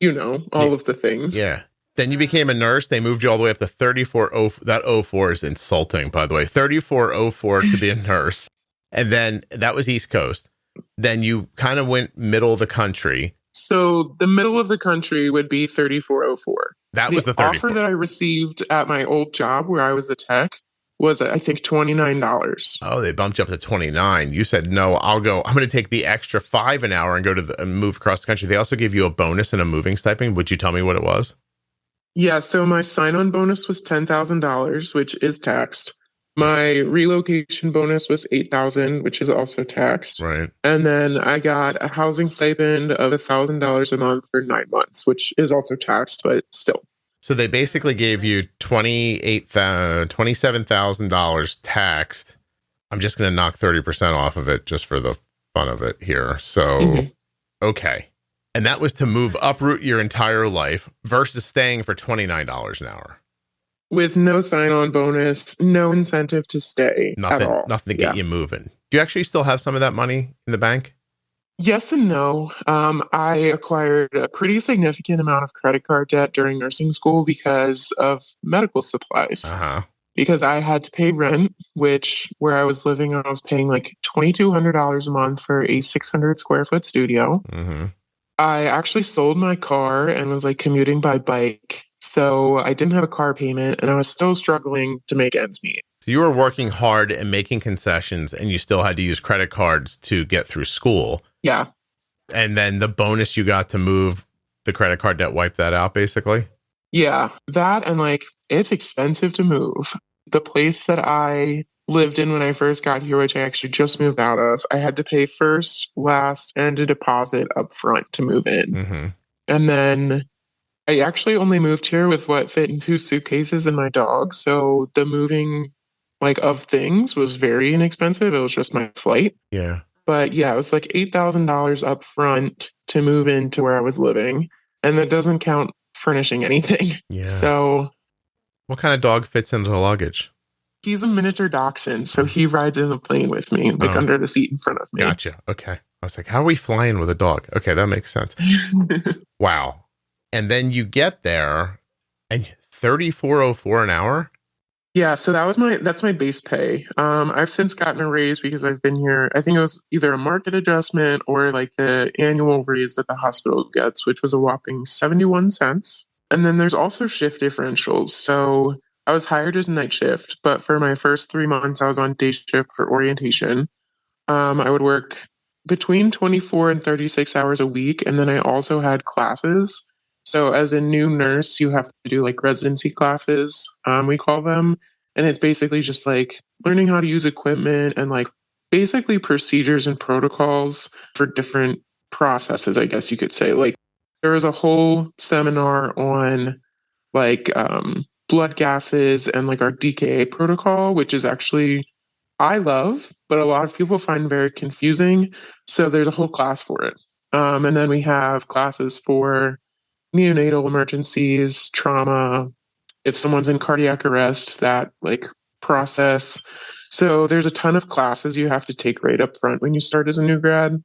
all of the things. Yeah. Then you became a nurse. They moved you all the way up to 34.04. That 04 is insulting, by the way. 34.04 to be a nurse. And then that was East Coast. Then you kind of went middle of the country. So the middle of the country would be 34.04. That was the 34. offer that I received at my old job where I was a tech was, I think, $29. Oh, they bumped you up to 29. You said, no, I'm going to take the extra $5 an hour and go to and move across the country. They also gave you a bonus and a moving stipend. Would you tell me what it was? Yeah, so my sign-on bonus was $10,000, which is taxed. My relocation bonus was $8,000, which is also taxed. Right. And then I got a housing stipend of $1,000 a month for 9 months, which is also taxed, but still. So they basically gave you $27,000 taxed. I'm just going to knock 30% off of it just for the fun of it here. So, okay. And that was to move uproot your entire life versus staying for $29 an hour. With no sign-on bonus, no incentive to stay at all. Nothing to get you moving. Do you actually still have some of that money in the bank? Yes and no. I acquired a pretty significant amount of credit card debt during nursing school because of medical supplies. Because I had to pay rent, which where I was living, I was paying like $2,200 a month for a 600 square foot studio. I actually sold my car and was like commuting by bike. So I didn't have a car payment and I was still struggling to make ends meet. So you were working hard and making concessions and you still had to use credit cards to get through school. Yeah. And then the bonus you got to move the credit card debt wiped that out basically? Yeah, that and like it's expensive to move. The place that I lived in when I first got here, which I actually just moved out of, I had to pay first, last, and a deposit up front to move in. And then I actually only moved here with what fit in 2 suitcases and my dog. So the moving of things was very inexpensive. It was just my flight. Yeah. But yeah, it was like $8,000 up front to move into where I was living. And that doesn't count furnishing anything. Yeah. So what kind of dog fits into the luggage? He's a miniature dachshund, so he rides in the plane with me, under the seat in front of me. Gotcha. Okay. I was like, how are we flying with a dog? Okay, that makes sense. Wow. And then you get there and $34.04 an hour? Yeah, so that's my base pay. I've since gotten a raise because I've been here. I think it was either a market adjustment or like the annual raise that the hospital gets, which was a whopping 71 cents. And then there's also shift differentials. So I was hired as night shift, but for my first 3 months, I was on day shift for orientation. I would work between 24 and 36 hours a week. And then I also had classes. So as a new nurse, you have to do like residency classes, we call them. And it's basically just like learning how to use equipment and like basically procedures and protocols for different processes, I guess you could say. Like there was a whole seminar on like blood gases and like our DKA protocol, which is actually I love, but a lot of people find very confusing. So there's a whole class for it. And then we have classes for neonatal emergencies, trauma, if someone's in cardiac arrest, that like process. So there's a ton of classes you have to take right up front when you start as a new grad.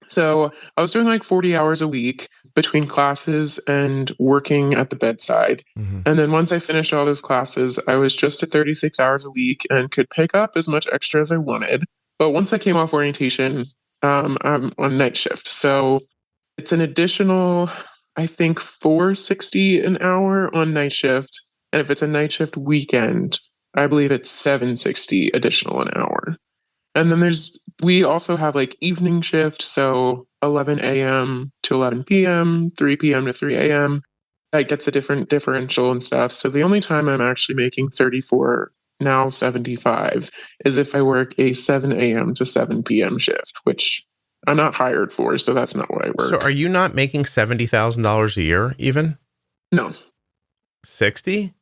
So I was doing like 40 hours a week between classes and working at the bedside. And then once I finished all those classes, I was just at 36 hours a week and could pick up as much extra as I wanted. But once I came off orientation, I'm on night shift. So it's an additional, I think, $4.60 an hour on night shift. And if it's a night shift weekend, I believe it's $7.60 additional an hour. And then we also have like evening shift, so 11 a.m. to 11 p.m., 3 p.m. to 3 a.m. That gets a different differential and stuff. So the only time I'm actually making 34, now 75, is if I work a 7 a.m. to 7 p.m. shift, which I'm not hired for, so that's not what I work. So are you not making $70,000 a year even? No. 60?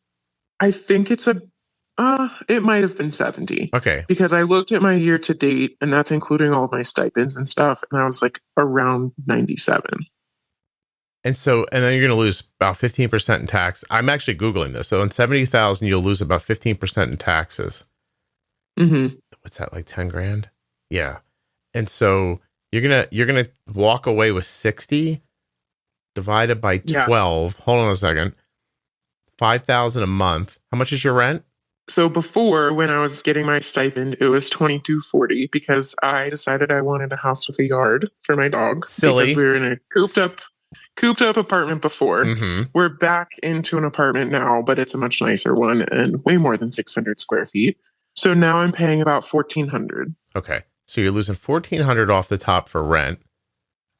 I think it might have been 70. Okay. Because I looked at my year to date, and that's including all my stipends and stuff, and I was like around 97. And then you're going to lose about 15% in tax. I'm actually Googling this. So on 70,000, you'll lose about 15% in taxes. Mm-hmm. What's that, like 10 grand? Yeah. And so you're going to walk away with 60 divided by 12. Yeah. Hold on a second. 5,000 a month. How much is your rent? So before, when I was getting my stipend, it was $22.40 because I decided I wanted a house with a yard for my dog. Silly. Because we were in a cooped up apartment before. Mm-hmm. We're back into an apartment now, but it's a much nicer one and way more than 600 square feet. So now I'm paying about $1,400. Okay. So you're losing $1,400 off the top for rent.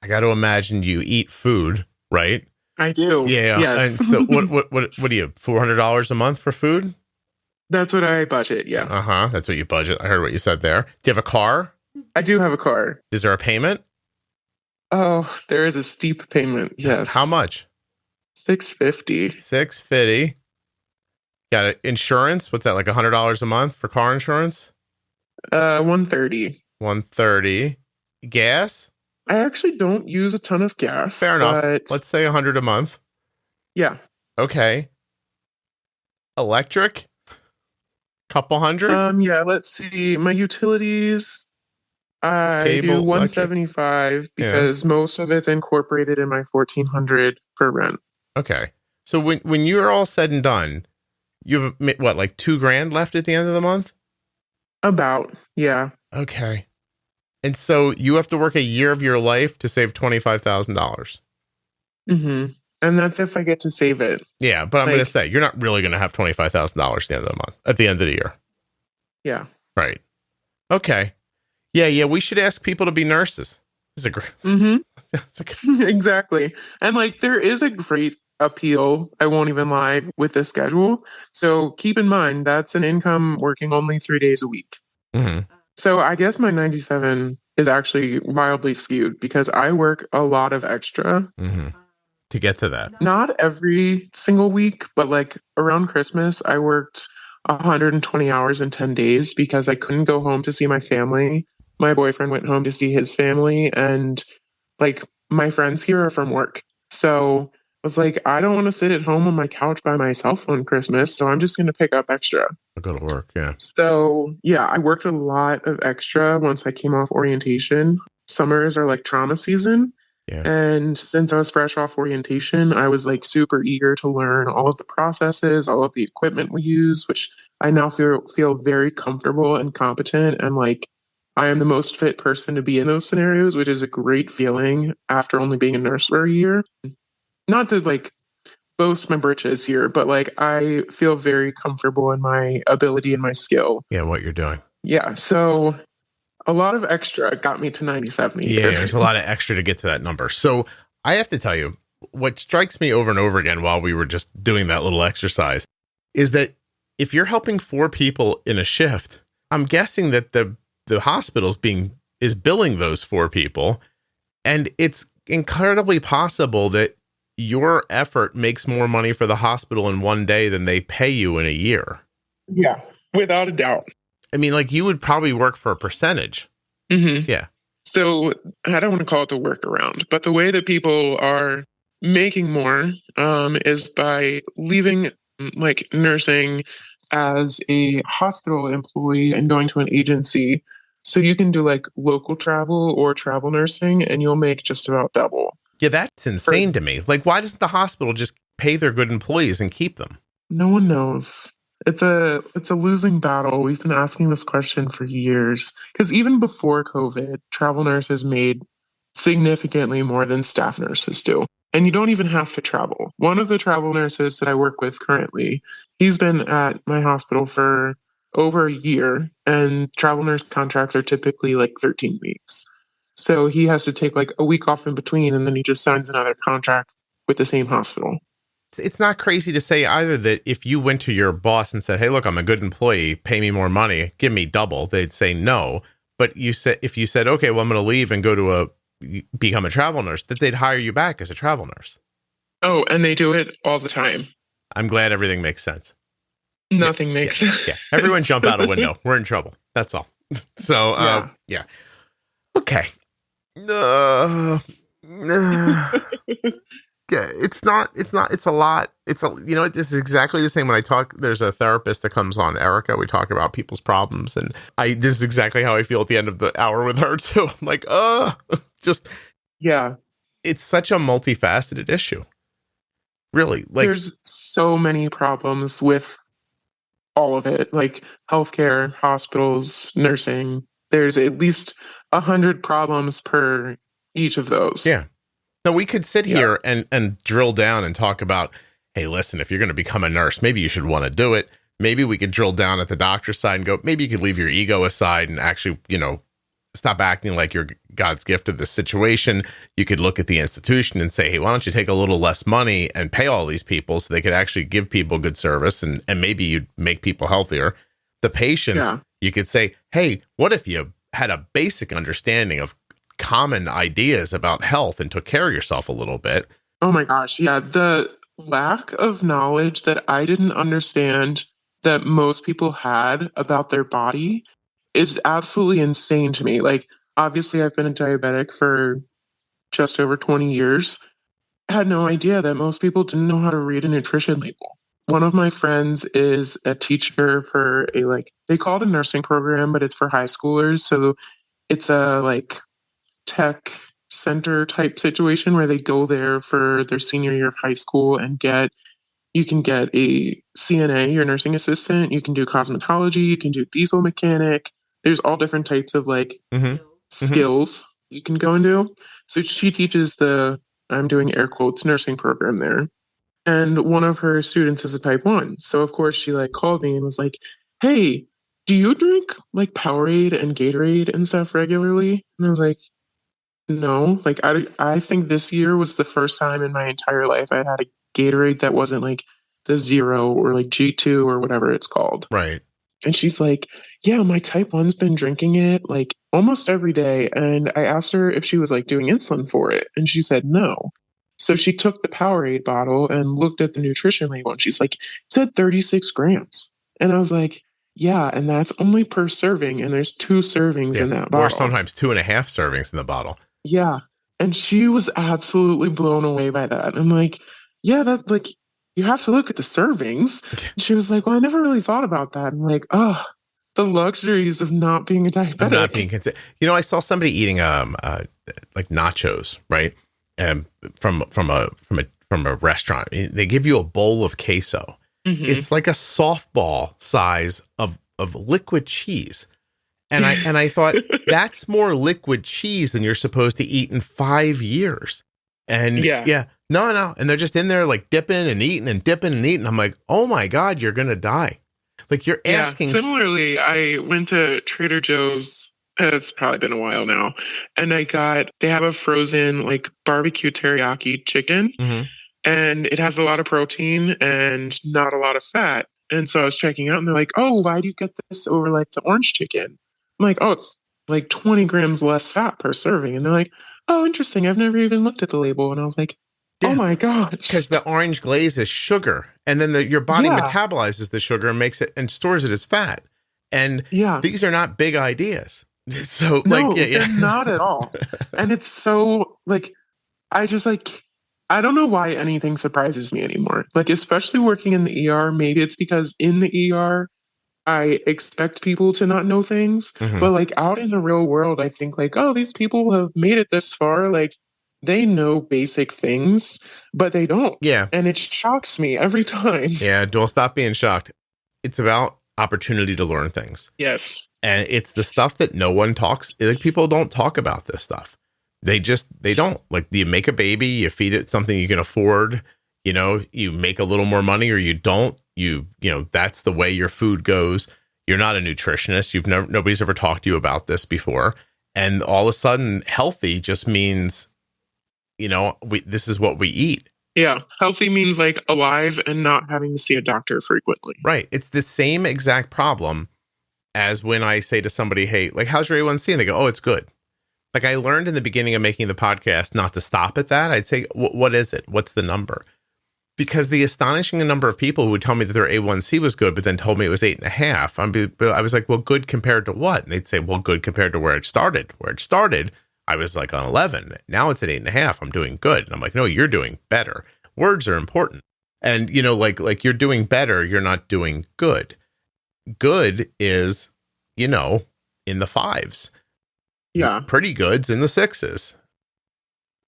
I got to imagine you eat food, right? I do. Yeah. Yes. And so what do you, $400 a month for food? That's what I budget, yeah. Uh-huh. That's what you budget. I heard what you said there. Do you have a car? I do have a car. Is there a payment? Oh, there is a steep payment, yes. How much? $650. $650. Got insurance? What's that, like $100 a month for car insurance? $130. $130. Gas? I actually don't use a ton of gas. Fair enough. Let's say $100 a month. Yeah. Okay. Electric? Couple hundred? Yeah, let's see. My utilities, I Cable, do $175 because most of it's incorporated in my $1,400 for rent. Okay. So when you're all said and done, you have what, like $2,000 left at the end of the month? About, yeah. Okay. And so you have to work a year of your life to save $25,000. Mm-hmm. And that's if I get to save it. Yeah, but I'm going to say, you're not really going to have $25,000 at the end of the month, at the end of the year. Yeah. Right. Okay. Yeah, we should ask people to be nurses. It's a great... Mm-hmm. Exactly. And like, there is a great appeal, I won't even lie, with this schedule. So keep in mind, that's an income working only 3 days a week. Mm-hmm. So I guess my 97 is actually wildly skewed because I work a lot of extra. Mm-hmm. To get to that. Not every single week, but like around Christmas, I worked 120 hours in 10 days because I couldn't go home to see my family. My boyfriend went home to see his family, and like my friends here are from work. So I was like, I don't want to sit at home on my couch by myself on Christmas, so I'm just going to pick up extra. I'll go to work, yeah. So yeah, I worked a lot of extra once I came off orientation. Summers are like trauma season. Yeah. And since I was fresh off orientation, I was like super eager to learn all of the processes, all of the equipment we use, which I now feel very comfortable and competent. And like, I am the most fit person to be in those scenarios, which is a great feeling after only being a nurse for a year. Not to like boast my britches here, but like, I feel very comfortable in my ability and my skill. Yeah, what you're doing. Yeah. So a lot of extra got me to 97. Yeah, there's a lot of extra to get to that number. So I have to tell you, what strikes me over and over again while we were just doing that little exercise is that if you're helping 4 people in a shift, I'm guessing that the hospital's is billing those 4 people. And it's incredibly possible that your effort makes more money for the hospital in one day than they pay you in a year. Yeah, without a doubt. I mean, like, you would probably work for a percentage. Mm-hmm. Yeah. So I don't want to call it the workaround, but the way that people are making more is by leaving like nursing as a hospital employee and going to an agency. So you can do like local travel or travel nursing and you'll make just about double. Yeah, that's insane to me. Like, why doesn't the hospital just pay their good employees and keep them? No one knows. It's a losing battle. We've been asking this question for years because even before COVID, travel nurses made significantly more than staff nurses do. And you don't even have to travel. One of the travel nurses that I work with currently, he's been at my hospital for over a year, and travel nurse contracts are typically like 13 weeks. So he has to take like a week off in between, and then he just signs another contract with the same hospital. It's not crazy to say either that if you went to your boss and said, hey, look, I'm a good employee, pay me more money, give me double, they'd say no. But if you said, okay, well, I'm going to leave and go to become a travel nurse, that they'd hire you back as a travel nurse. Oh, and they do it all the time. I'm glad everything makes sense. Nothing makes sense. Yeah. Everyone jump out a window. We're in trouble. That's all. So, yeah. Okay. Yeah, it's a lot. This is exactly the same when I talk. There's a therapist that comes on, Erica. We talk about people's problems, and this is exactly how I feel at the end of the hour with her too. I'm like, yeah. It's such a multifaceted issue. Really, like there's so many problems with all of it, like healthcare, hospitals, nursing. There's at least 100 problems per each of those. Yeah. So we could sit here and drill down and talk about, hey, listen, if you're going to become a nurse, maybe you should want to do it. Maybe we could drill down at the doctor's side and go, maybe you could leave your ego aside and actually, stop acting like you're God's gift of this situation. You could look at the institution and say, hey, why don't you take a little less money and pay all these people so they could actually give people good service, and maybe you'd make people healthier. The patients, you could say, hey, what if you had a basic understanding of common ideas about health and took care of yourself a little bit? Oh my gosh. Yeah. The lack of knowledge that I didn't understand that most people had about their body is absolutely insane to me. Like, obviously, I've been a diabetic for just over 20 years. I had no idea that most people didn't know how to read a nutrition label. One of my friends is a teacher for they call it a nursing program, but it's for high schoolers. So it's a tech center type situation where they go there for their senior year of high school and you can get a CNA, your nursing assistant. You can do cosmetology. You can do diesel mechanic. There's all different types of skills you can go and do. So she teaches I'm doing air quotes, nursing program there. And one of her students is a type 1. So of course she called me and was like, hey, do you drink Powerade and Gatorade and stuff regularly? And I was like, no. I think this year was the first time in my entire life I had a Gatorade that wasn't the Zero or G2 or whatever it's called. Right. And she's like, yeah, my type 1's been drinking it almost every day. And I asked her if she was doing insulin for it. And she said no. So she took the Powerade bottle and looked at the nutrition label. And she's like, it said 36 grams. And I was like, yeah, and that's only per serving. And there's 2 servings in that bottle. Or sometimes 2.5 servings in the bottle. Yeah. And she was absolutely blown away by that. And I'm like, yeah, that you have to look at the servings. She was like, well, I never really thought about that. I'm like, oh, the luxuries of not being a diabetic. Not being I saw somebody eating nachos, right? From a restaurant. They give you a bowl of queso. Mm-hmm. It's like a softball size of liquid cheese. And I thought, that's more liquid cheese than you're supposed to eat in 5 years. And no. And they're just in there dipping and eating and dipping and eating. I'm like, oh my God, you're going to die. You're asking. Similarly, I went to Trader Joe's. It's probably been a while now. And they have a frozen barbecue teriyaki chicken. Mm-hmm. And it has a lot of protein and not a lot of fat. And so I was checking out and they're like, oh, why do you get this over the orange chicken? I'm like, oh, it's 20 grams less fat per serving. And they're like, oh, interesting. I've never even looked at the label. And I was like, oh my gosh. Because the orange glaze is sugar. And then your body metabolizes the sugar and makes it and stores it as fat. And these are not big ideas. So they're not at all. And it's so I don't know why anything surprises me anymore. Especially working in the ER, maybe it's because in the ER, I expect people to not know things. Mm-hmm. But out in the real world, I think oh, these people have made it this far. They know basic things, but they don't. Yeah. And it shocks me every time. Yeah, don't stop being shocked. It's about opportunity to learn things. Yes. And it's the stuff that no one talks. People don't talk about this stuff. They don't. You make a baby, you feed it something you can afford, you make a little more money or you don't. That's the way your food goes. You're not a nutritionist. Nobody's ever talked to you about this before. And all of a sudden, healthy just means, this is what we eat. Yeah. Healthy means like alive and not having to see a doctor frequently. Right. It's the same exact problem as when I say to somebody, hey, like, how's your A1C? And they go, oh, it's good. Like, I learned in the beginning of making the podcast not to stop at that. I'd say, what is it? What's the number? Because the astonishing number of people who would tell me that their A1C was good, but then told me it was 8.5. I was like, well, good compared to what? And they'd say, well, good compared to where it started. Where it started, I was like on 11. Now it's at 8.5. I'm doing good. And I'm like, no, you're doing better. Words are important. And, like you're doing better. You're not doing good. Good is, in the 5s. Yeah. Pretty good's in the 6s.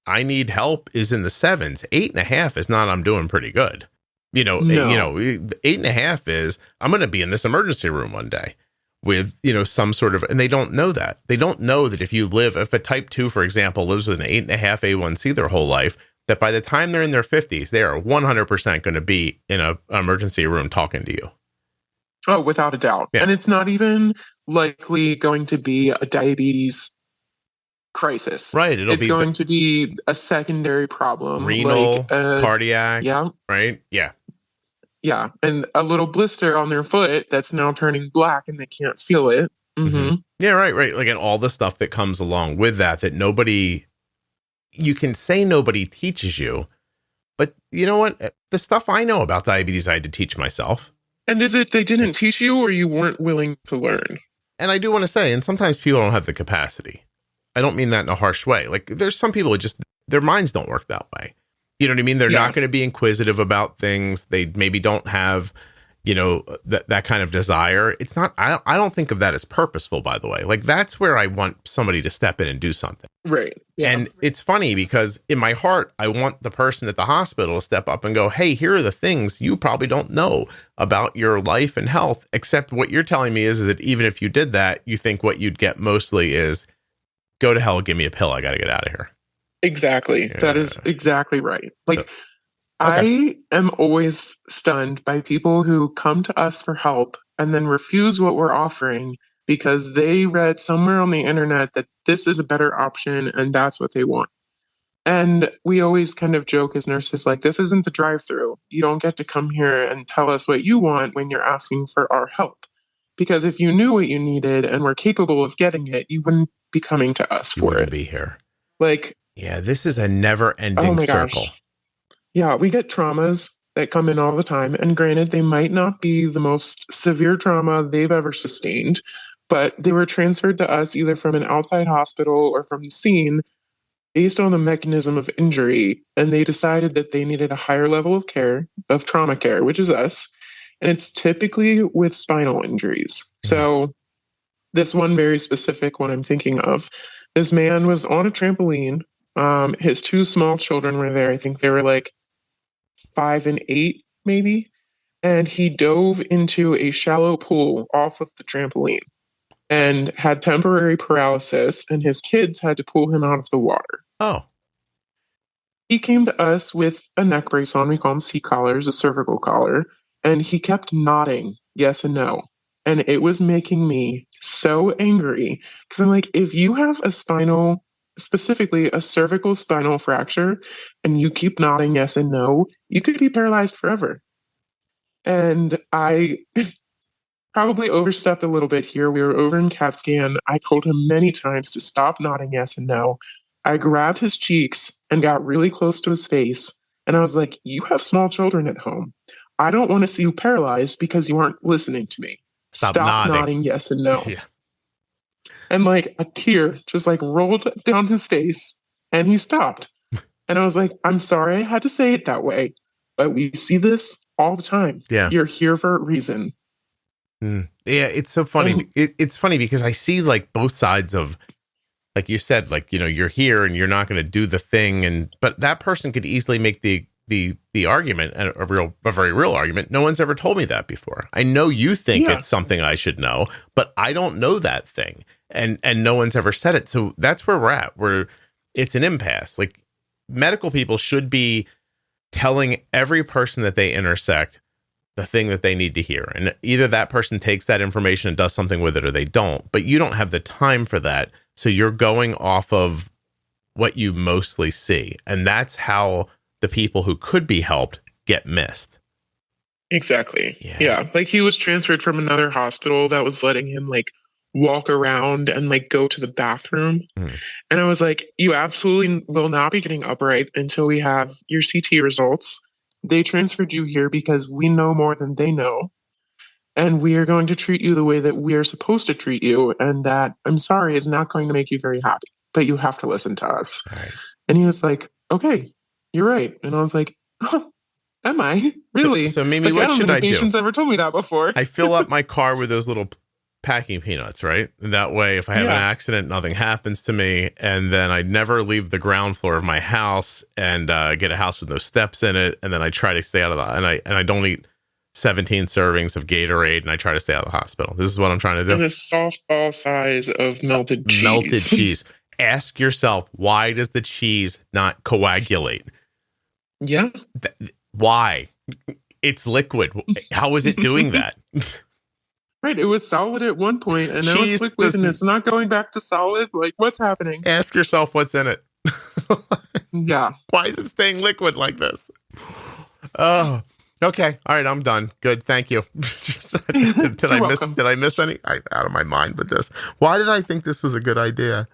I need help is in the 7s. 8.5 is not I'm doing pretty good. No. 8.5 is I'm going to be in this emergency room one day with, some sort of, and they don't know that. They don't know that if a type 2, for example, lives with an 8.5 A1C their whole life, that by the time they're in their 50s, they are 100% going to be in an emergency room talking to you. Oh, without a doubt. Yeah. And it's not even likely going to be a diabetes crisis. Right. It's going to be a secondary problem. Renal, like, cardiac. Yeah. Right. Yeah. Yeah. And a little blister on their foot that's now turning black and they can't feel it. Mm-hmm. Yeah. Right. Like, and all the stuff that comes along with that you can say nobody teaches you, but you know what? The stuff I know about diabetes, I had to teach myself. And is it they didn't teach you or you weren't willing to learn? And I do want to say, and sometimes people don't have the capacity. I don't mean that in a harsh way. Like, there's some people who their minds don't work that way. You know what I mean? They're not going to be inquisitive about things. They maybe don't have, that kind of desire. It's not, I don't think of that as purposeful, by the way. Like, that's where I want somebody to step in and do something. Right. Yeah. And it's funny because in my heart, I want the person at the hospital to step up and go, hey, here are the things you probably don't know about your life and health, except what you're telling me is that even if you did that, you think what you'd get mostly is go to hell, give me a pill. I got to get out of here. Exactly. Yeah. That is exactly right. Like, I am always stunned by people who come to us for help and then refuse what we're offering because they read somewhere on the internet that this is a better option and that's what they want. And we always kind of joke as nurses, like, this isn't the drive-through. You don't get to come here and tell us what you want when you're asking for our help. Because if you knew what you needed and were capable of getting it, you wouldn't be coming to us for it. You wouldn't be here. Like, yeah, this is a never-ending circle. Gosh. Yeah, we get traumas that come in all the time. And granted, they might not be the most severe trauma they've ever sustained, but they were transferred to us either from an outside hospital or from the scene based on the mechanism of injury. And they decided that they needed a higher level of care, of trauma care, which is us. And it's typically with spinal injuries. So this one very specific one I'm thinking of, this man was on a trampoline. His 2 small children were there. I think they were like 5 and 8, maybe. And he dove into a shallow pool off of the trampoline and had temporary paralysis. And his kids had to pull him out of the water. Oh. He came to us with a neck brace on. We call them C-collars, a cervical collar. And he kept nodding yes and no. And it was making me so angry because I'm like, if you have specifically a cervical spinal fracture, and you keep nodding yes and no, you could be paralyzed forever. And I probably overstepped a little bit here. We were over in CAT scan. I told him many times to stop nodding yes and no. I grabbed his cheeks and got really close to his face. And I was like, you have small children at home. I don't want to see you paralyzed because you aren't listening to me. Stop nodding yes and no. Yeah. And like a tear just like rolled down his face and he stopped. And I was like, I'm sorry I had to say it that way, but we see this all the time. Yeah. You're here for a reason. Yeah, it's so funny. It's funny because I see like both sides of, like you said, like, you're here and you're not going to do the thing. But that person could easily make the argument, and a very real argument. No one's ever told me that before. I know you think it's something I should know, but I don't know that thing. And no one's ever said it. So that's where we're at, where it's an impasse. Like, medical people should be telling every person that they intersect the thing that they need to hear. And either that person takes that information and does something with it or they don't, but you don't have the time for that. So you're going off of what you mostly see. And that's how the people who could be helped get missed. Exactly. Yeah. Like he was transferred from another hospital that was letting him like walk around and like go to the bathroom. And I was like, you absolutely will not be getting upright until we have your CT results. They transferred you here because we know more than they know. And we are going to treat you the way that we are supposed to treat you. And that, I'm sorry, is not going to make you very happy. But you have to listen to us. Right. And he was like, okay, you're right. And I was like, oh, am I? Really? So Mimi, like, what should I do? Patients ever told me that before. I fill up my car with those little packing peanuts, right? And that way, if I have an accident, nothing happens to me. And then I never leave the ground floor of my house and get a house with no steps in it. And then I try to stay out of the, and I don't eat 17 servings of Gatorade, and I try to stay out of the hospital. This is what I'm trying to do. And a softball size of melted cheese. Melted cheese. Ask yourself, why does the cheese not coagulate? Yeah. Why? It's liquid. How is it doing that? Right. It was solid at one point, and now it's liquid, and it's not going back to solid. Like, what's happening? Ask yourself what's in it. Yeah. Why is it staying liquid like this? Oh, okay. All right. I'm done. Good. Thank you. Did I miss any? I'm out of my mind with this. Why did I think this was a good idea?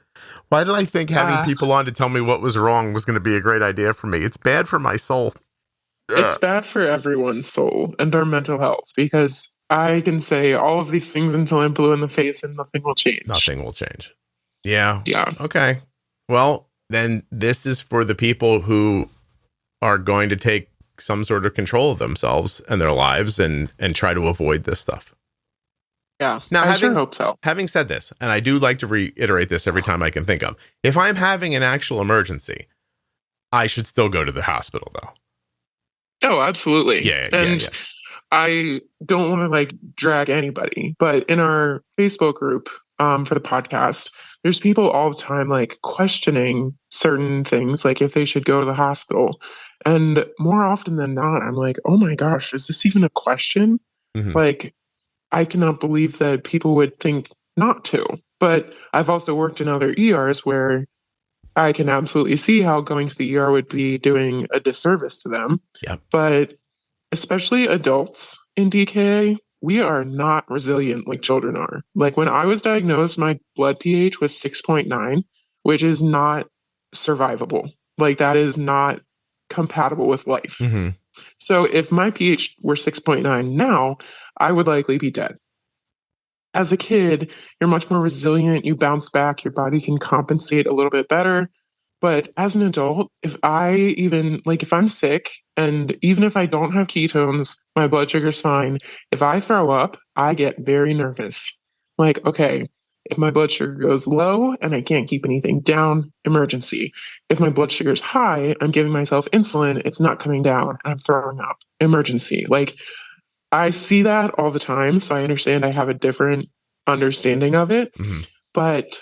Why did I think having people on to tell me what was wrong was going to be a great idea for me? It's bad for my soul. It's bad for everyone's soul and our mental health, because I can say all of these things until I'm blue in the face and nothing will change. Nothing will change. Yeah. Yeah. Okay. Well, then this is for the people who are going to take some sort of control of themselves and their lives and try to avoid this stuff. Yeah. Now, I sure hope so. Having said this, and I do like to reiterate this every time I can think of, if I'm having an actual emergency, I should still go to the hospital, though. Oh, absolutely. Yeah. I don't want to like drag anybody, but in our Facebook group for the podcast, there's people all the time like questioning certain things, like if they should go to the hospital. And more often than not, I'm like, oh my gosh, is this even a question? Mm-hmm. Like, I cannot believe that people would think not to. But I've also worked in other ERs where I can absolutely see how going to the ER would be doing a disservice to them. Yep. But especially adults in DKA, we are not resilient like children are. Like when I was diagnosed, my blood pH was 6.9, which is not survivable. Like that is not compatible with life. Mm-hmm. So if my pH were 6.9 now, I would likely be dead. As a kid, you're much more resilient. You bounce back. Your body can compensate a little bit better. But as an adult, if I'm sick, and even if I don't have ketones, my blood sugar's fine. If I throw up, I get very nervous. Like, okay, if my blood sugar goes low and I can't keep anything down, emergency. If my blood sugar's high, I'm giving myself insulin, it's not coming down, I'm throwing up, emergency. Like, I see that all the time, so I understand I have a different understanding of it, but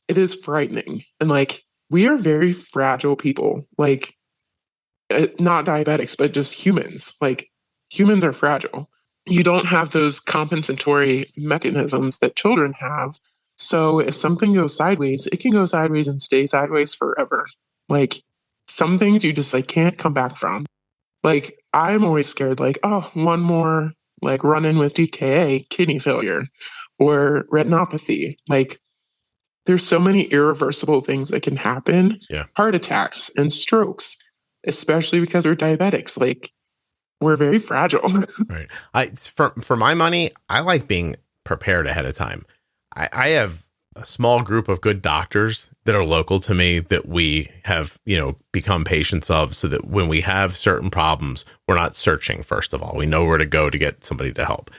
it is frightening. And like, we are very fragile people, like not diabetics, but just humans. Like humans are fragile. You don't have those compensatory mechanisms that children have. So if something goes sideways, it can go sideways and stay sideways forever. Like some things you just like can't come back from. Like I'm always scared, like, oh, one more like run in with DKA, kidney failure or retinopathy. Like there's so many irreversible things that can happen. Yeah. Heart attacks and strokes, especially because we're diabetics. Like we're very fragile. Right. For my money, I like being prepared ahead of time. I have a small group of good doctors that are local to me that we have, become patients of, so that when we have certain problems, we're not searching. First of all, we know where to go to get somebody to help.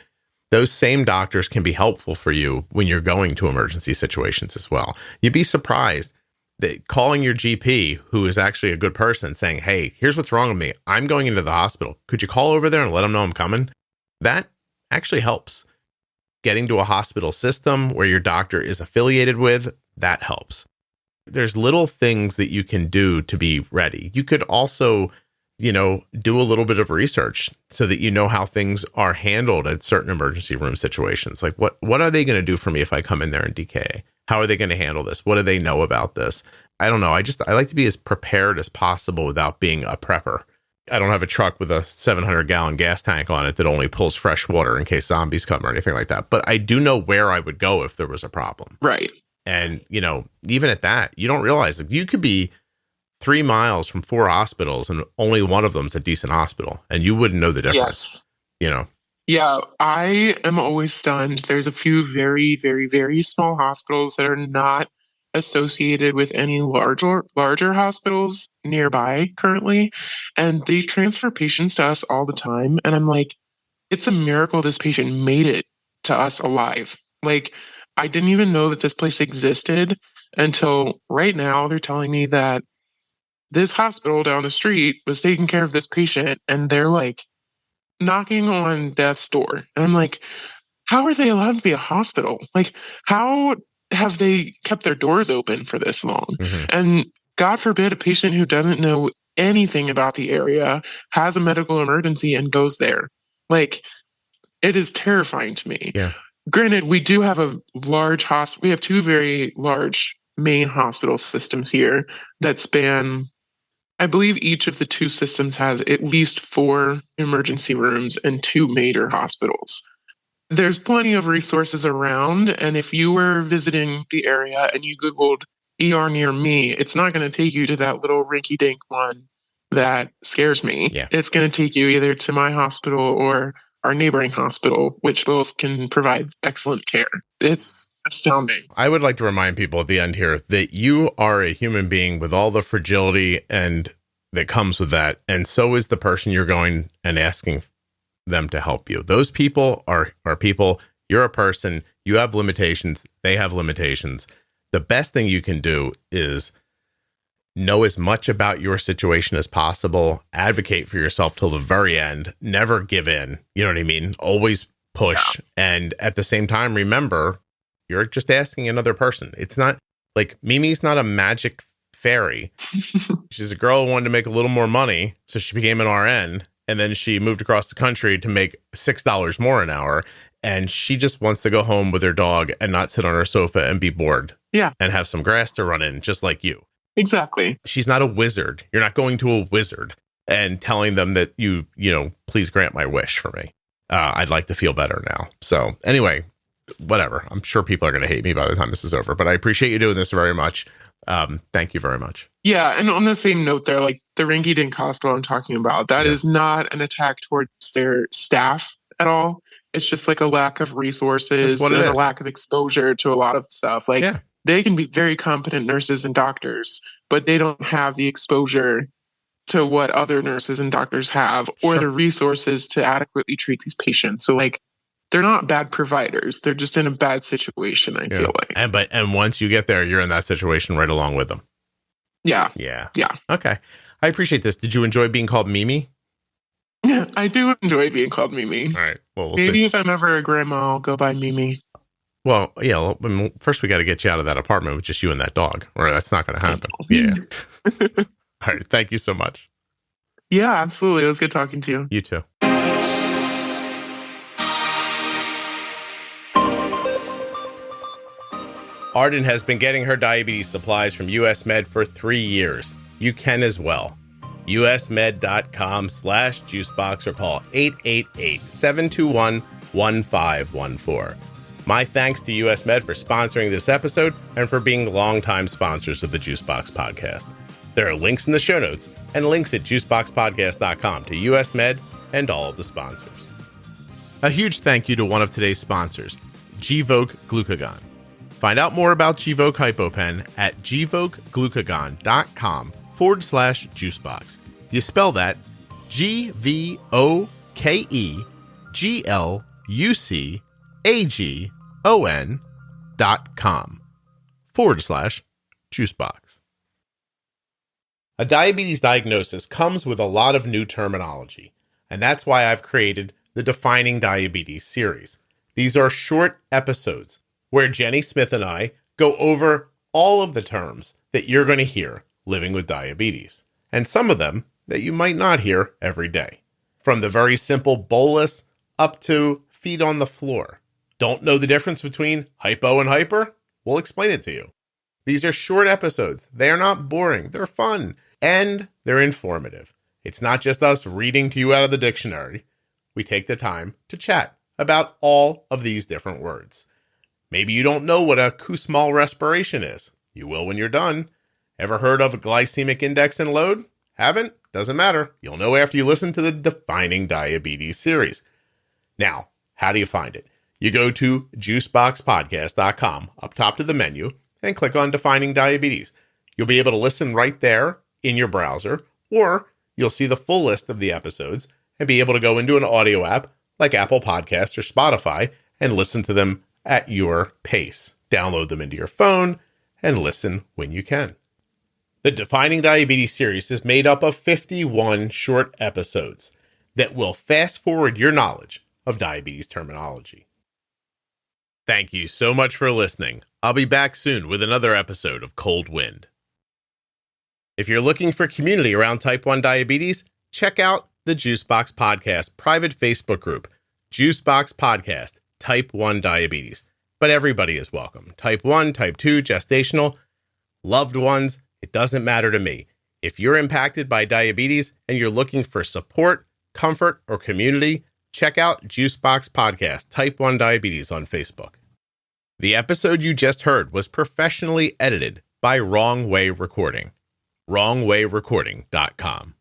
Those same doctors can be helpful for you when you're going to emergency situations as well. You'd be surprised that calling your GP, who is actually a good person, saying, hey, here's what's wrong with me. I'm going into the hospital. Could you call over there and let them know I'm coming? That actually helps. Getting to a hospital system where your doctor is affiliated with, that helps. There's little things that you can do to be ready. You could also do a little bit of research so that you know how things are handled at certain emergency room situations. Like what are they going to do for me if I come in there and DK? How are they going to handle this? What do they know about this? I don't know. I like to be as prepared as possible without being a prepper. I don't have a truck with a 700-gallon gas tank on it that only pulls fresh water in case zombies come or anything like that. But I do know where I would go if there was a problem. Right. And, even at that, you don't realize that you could be 3 miles from 4 hospitals and only one of them's a decent hospital and you wouldn't know the difference. Yes. Yeah, I am always stunned. There's a few very, very, very small hospitals that are not associated with any larger hospitals nearby currently, and they transfer patients to us all the time. And I'm like, it's a miracle this patient made it to us alive. Like, I didn't even know that this place existed until right now. They're telling me that this hospital down the street was taking care of this patient, and they're like knocking on death's door. And I'm like, how are they allowed to be a hospital? Like, how have they kept their doors open for this long? Mm-hmm. And God forbid a patient who doesn't know anything about the area has a medical emergency and goes there. Like, it is terrifying to me. Yeah. Granted, we do have a large hospital. We have 2 very large main hospital systems here that span, I believe each of the 2 systems has at least 4 emergency rooms and 2 major hospitals. There's plenty of resources around, and if you were visiting the area and you Googled ER near me, it's not going to take you to that little rinky-dink one that scares me. Yeah. It's going to take you either to my hospital or our neighboring hospital, which both can provide excellent care. It's astounding. I would like to remind people at the end here that you are a human being with all the fragility and that comes with that, and so is the person you're going and asking them to help you. Those people are people. You're a person. You have limitations. They have limitations. The best thing you can do is know as much about your situation as possible. Advocate for yourself till the very end. Never give in. You know what I mean? Always push. Yeah. And at the same time, remember, you're just asking another person. It's not like Mimi's not a magic fairy. She's a girl who wanted to make a little more money, so she became an RN. And then she moved across the country to make $6 more an hour. And she just wants to go home with her dog and not sit on her sofa and be bored. Yeah. And have some grass to run in, just like you. Exactly. She's not a wizard. You're not going to a wizard and telling them that please grant my wish for me. I'd like to feel better now. So anyway, whatever. I'm sure people are going to hate me by the time this is over, but I appreciate you doing this very much. Thank you very much. Yeah. And on the same note there, like the rinky-dink hospital I'm talking about, that is not an attack towards their staff at all. It's just like a lack of resources and a lack of exposure to a lot of stuff. Like they can be very competent nurses and doctors, but they don't have the exposure to what other nurses and doctors have or the resources to adequately treat these patients. So like, they're not bad providers. They're just in a bad situation, I feel like. And once you get there, you're in that situation right along with them. Yeah. Yeah. Yeah. Okay. I appreciate this. Did you enjoy being called Mimi? Yeah, I do enjoy being called Mimi. All right. Well, maybe see. If I'm ever a grandma, I'll go by Mimi. Well, yeah. Well, first, we got to get you out of that apartment with just you and that dog, or that's not going to happen. Yeah. All right. Thank you so much. Yeah, absolutely. It was good talking to you. You too. Arden has been getting her diabetes supplies from US Med for 3 years. You can as well. usmed.com/juicebox or call 888-721-1514. My thanks to US Med for sponsoring this episode and for being longtime sponsors of the Juicebox Podcast. There are links in the show notes and links at juiceboxpodcast.com to US Med and all of the sponsors. A huge thank you to one of today's sponsors, Gvoke Glucagon. Find out more about Gvoke HypoPen at gvokeglucagon.com/juicebox. You spell that GVOKEGLUCAGON.com/juicebox. A diabetes diagnosis comes with a lot of new terminology, and that's why I've created the Defining Diabetes series. These are short episodes where Jenny Smith and I go over all of the terms that you're going to hear living with diabetes. And some of them that you might not hear every day. From the very simple bolus up to feet on the floor. Don't know the difference between hypo and hyper? We'll explain it to you. These are short episodes. They are not boring. They're fun. And they're informative. It's not just us reading to you out of the dictionary. We take the time to chat about all of these different words. Maybe you don't know what a Kussmaul respiration is. You will when you're done. Ever heard of a glycemic index and load? Haven't? Doesn't matter. You'll know after you listen to the Defining Diabetes series. Now, how do you find it? You go to juiceboxpodcast.com, up top to the menu, and click on Defining Diabetes. You'll be able to listen right there in your browser, or you'll see the full list of the episodes and be able to go into an audio app like Apple Podcasts or Spotify and listen to them at your pace. Download them into your phone and listen when you can. The Defining Diabetes series is made up of 51 short episodes that will fast forward your knowledge of diabetes terminology. Thank you so much for listening. I'll be back soon with another episode of Cold Wind. If you're looking for community around type 1 diabetes, check out the Juicebox Podcast private Facebook group, Juicebox Podcast, Type 1 Diabetes. But everybody is welcome. Type 1, Type 2, gestational, loved ones, it doesn't matter to me. If you're impacted by diabetes and you're looking for support, comfort, or community, check out Juicebox Podcast, Type 1 Diabetes on Facebook. The episode you just heard was professionally edited by Wrong Way Recording. WrongWayRecording.com.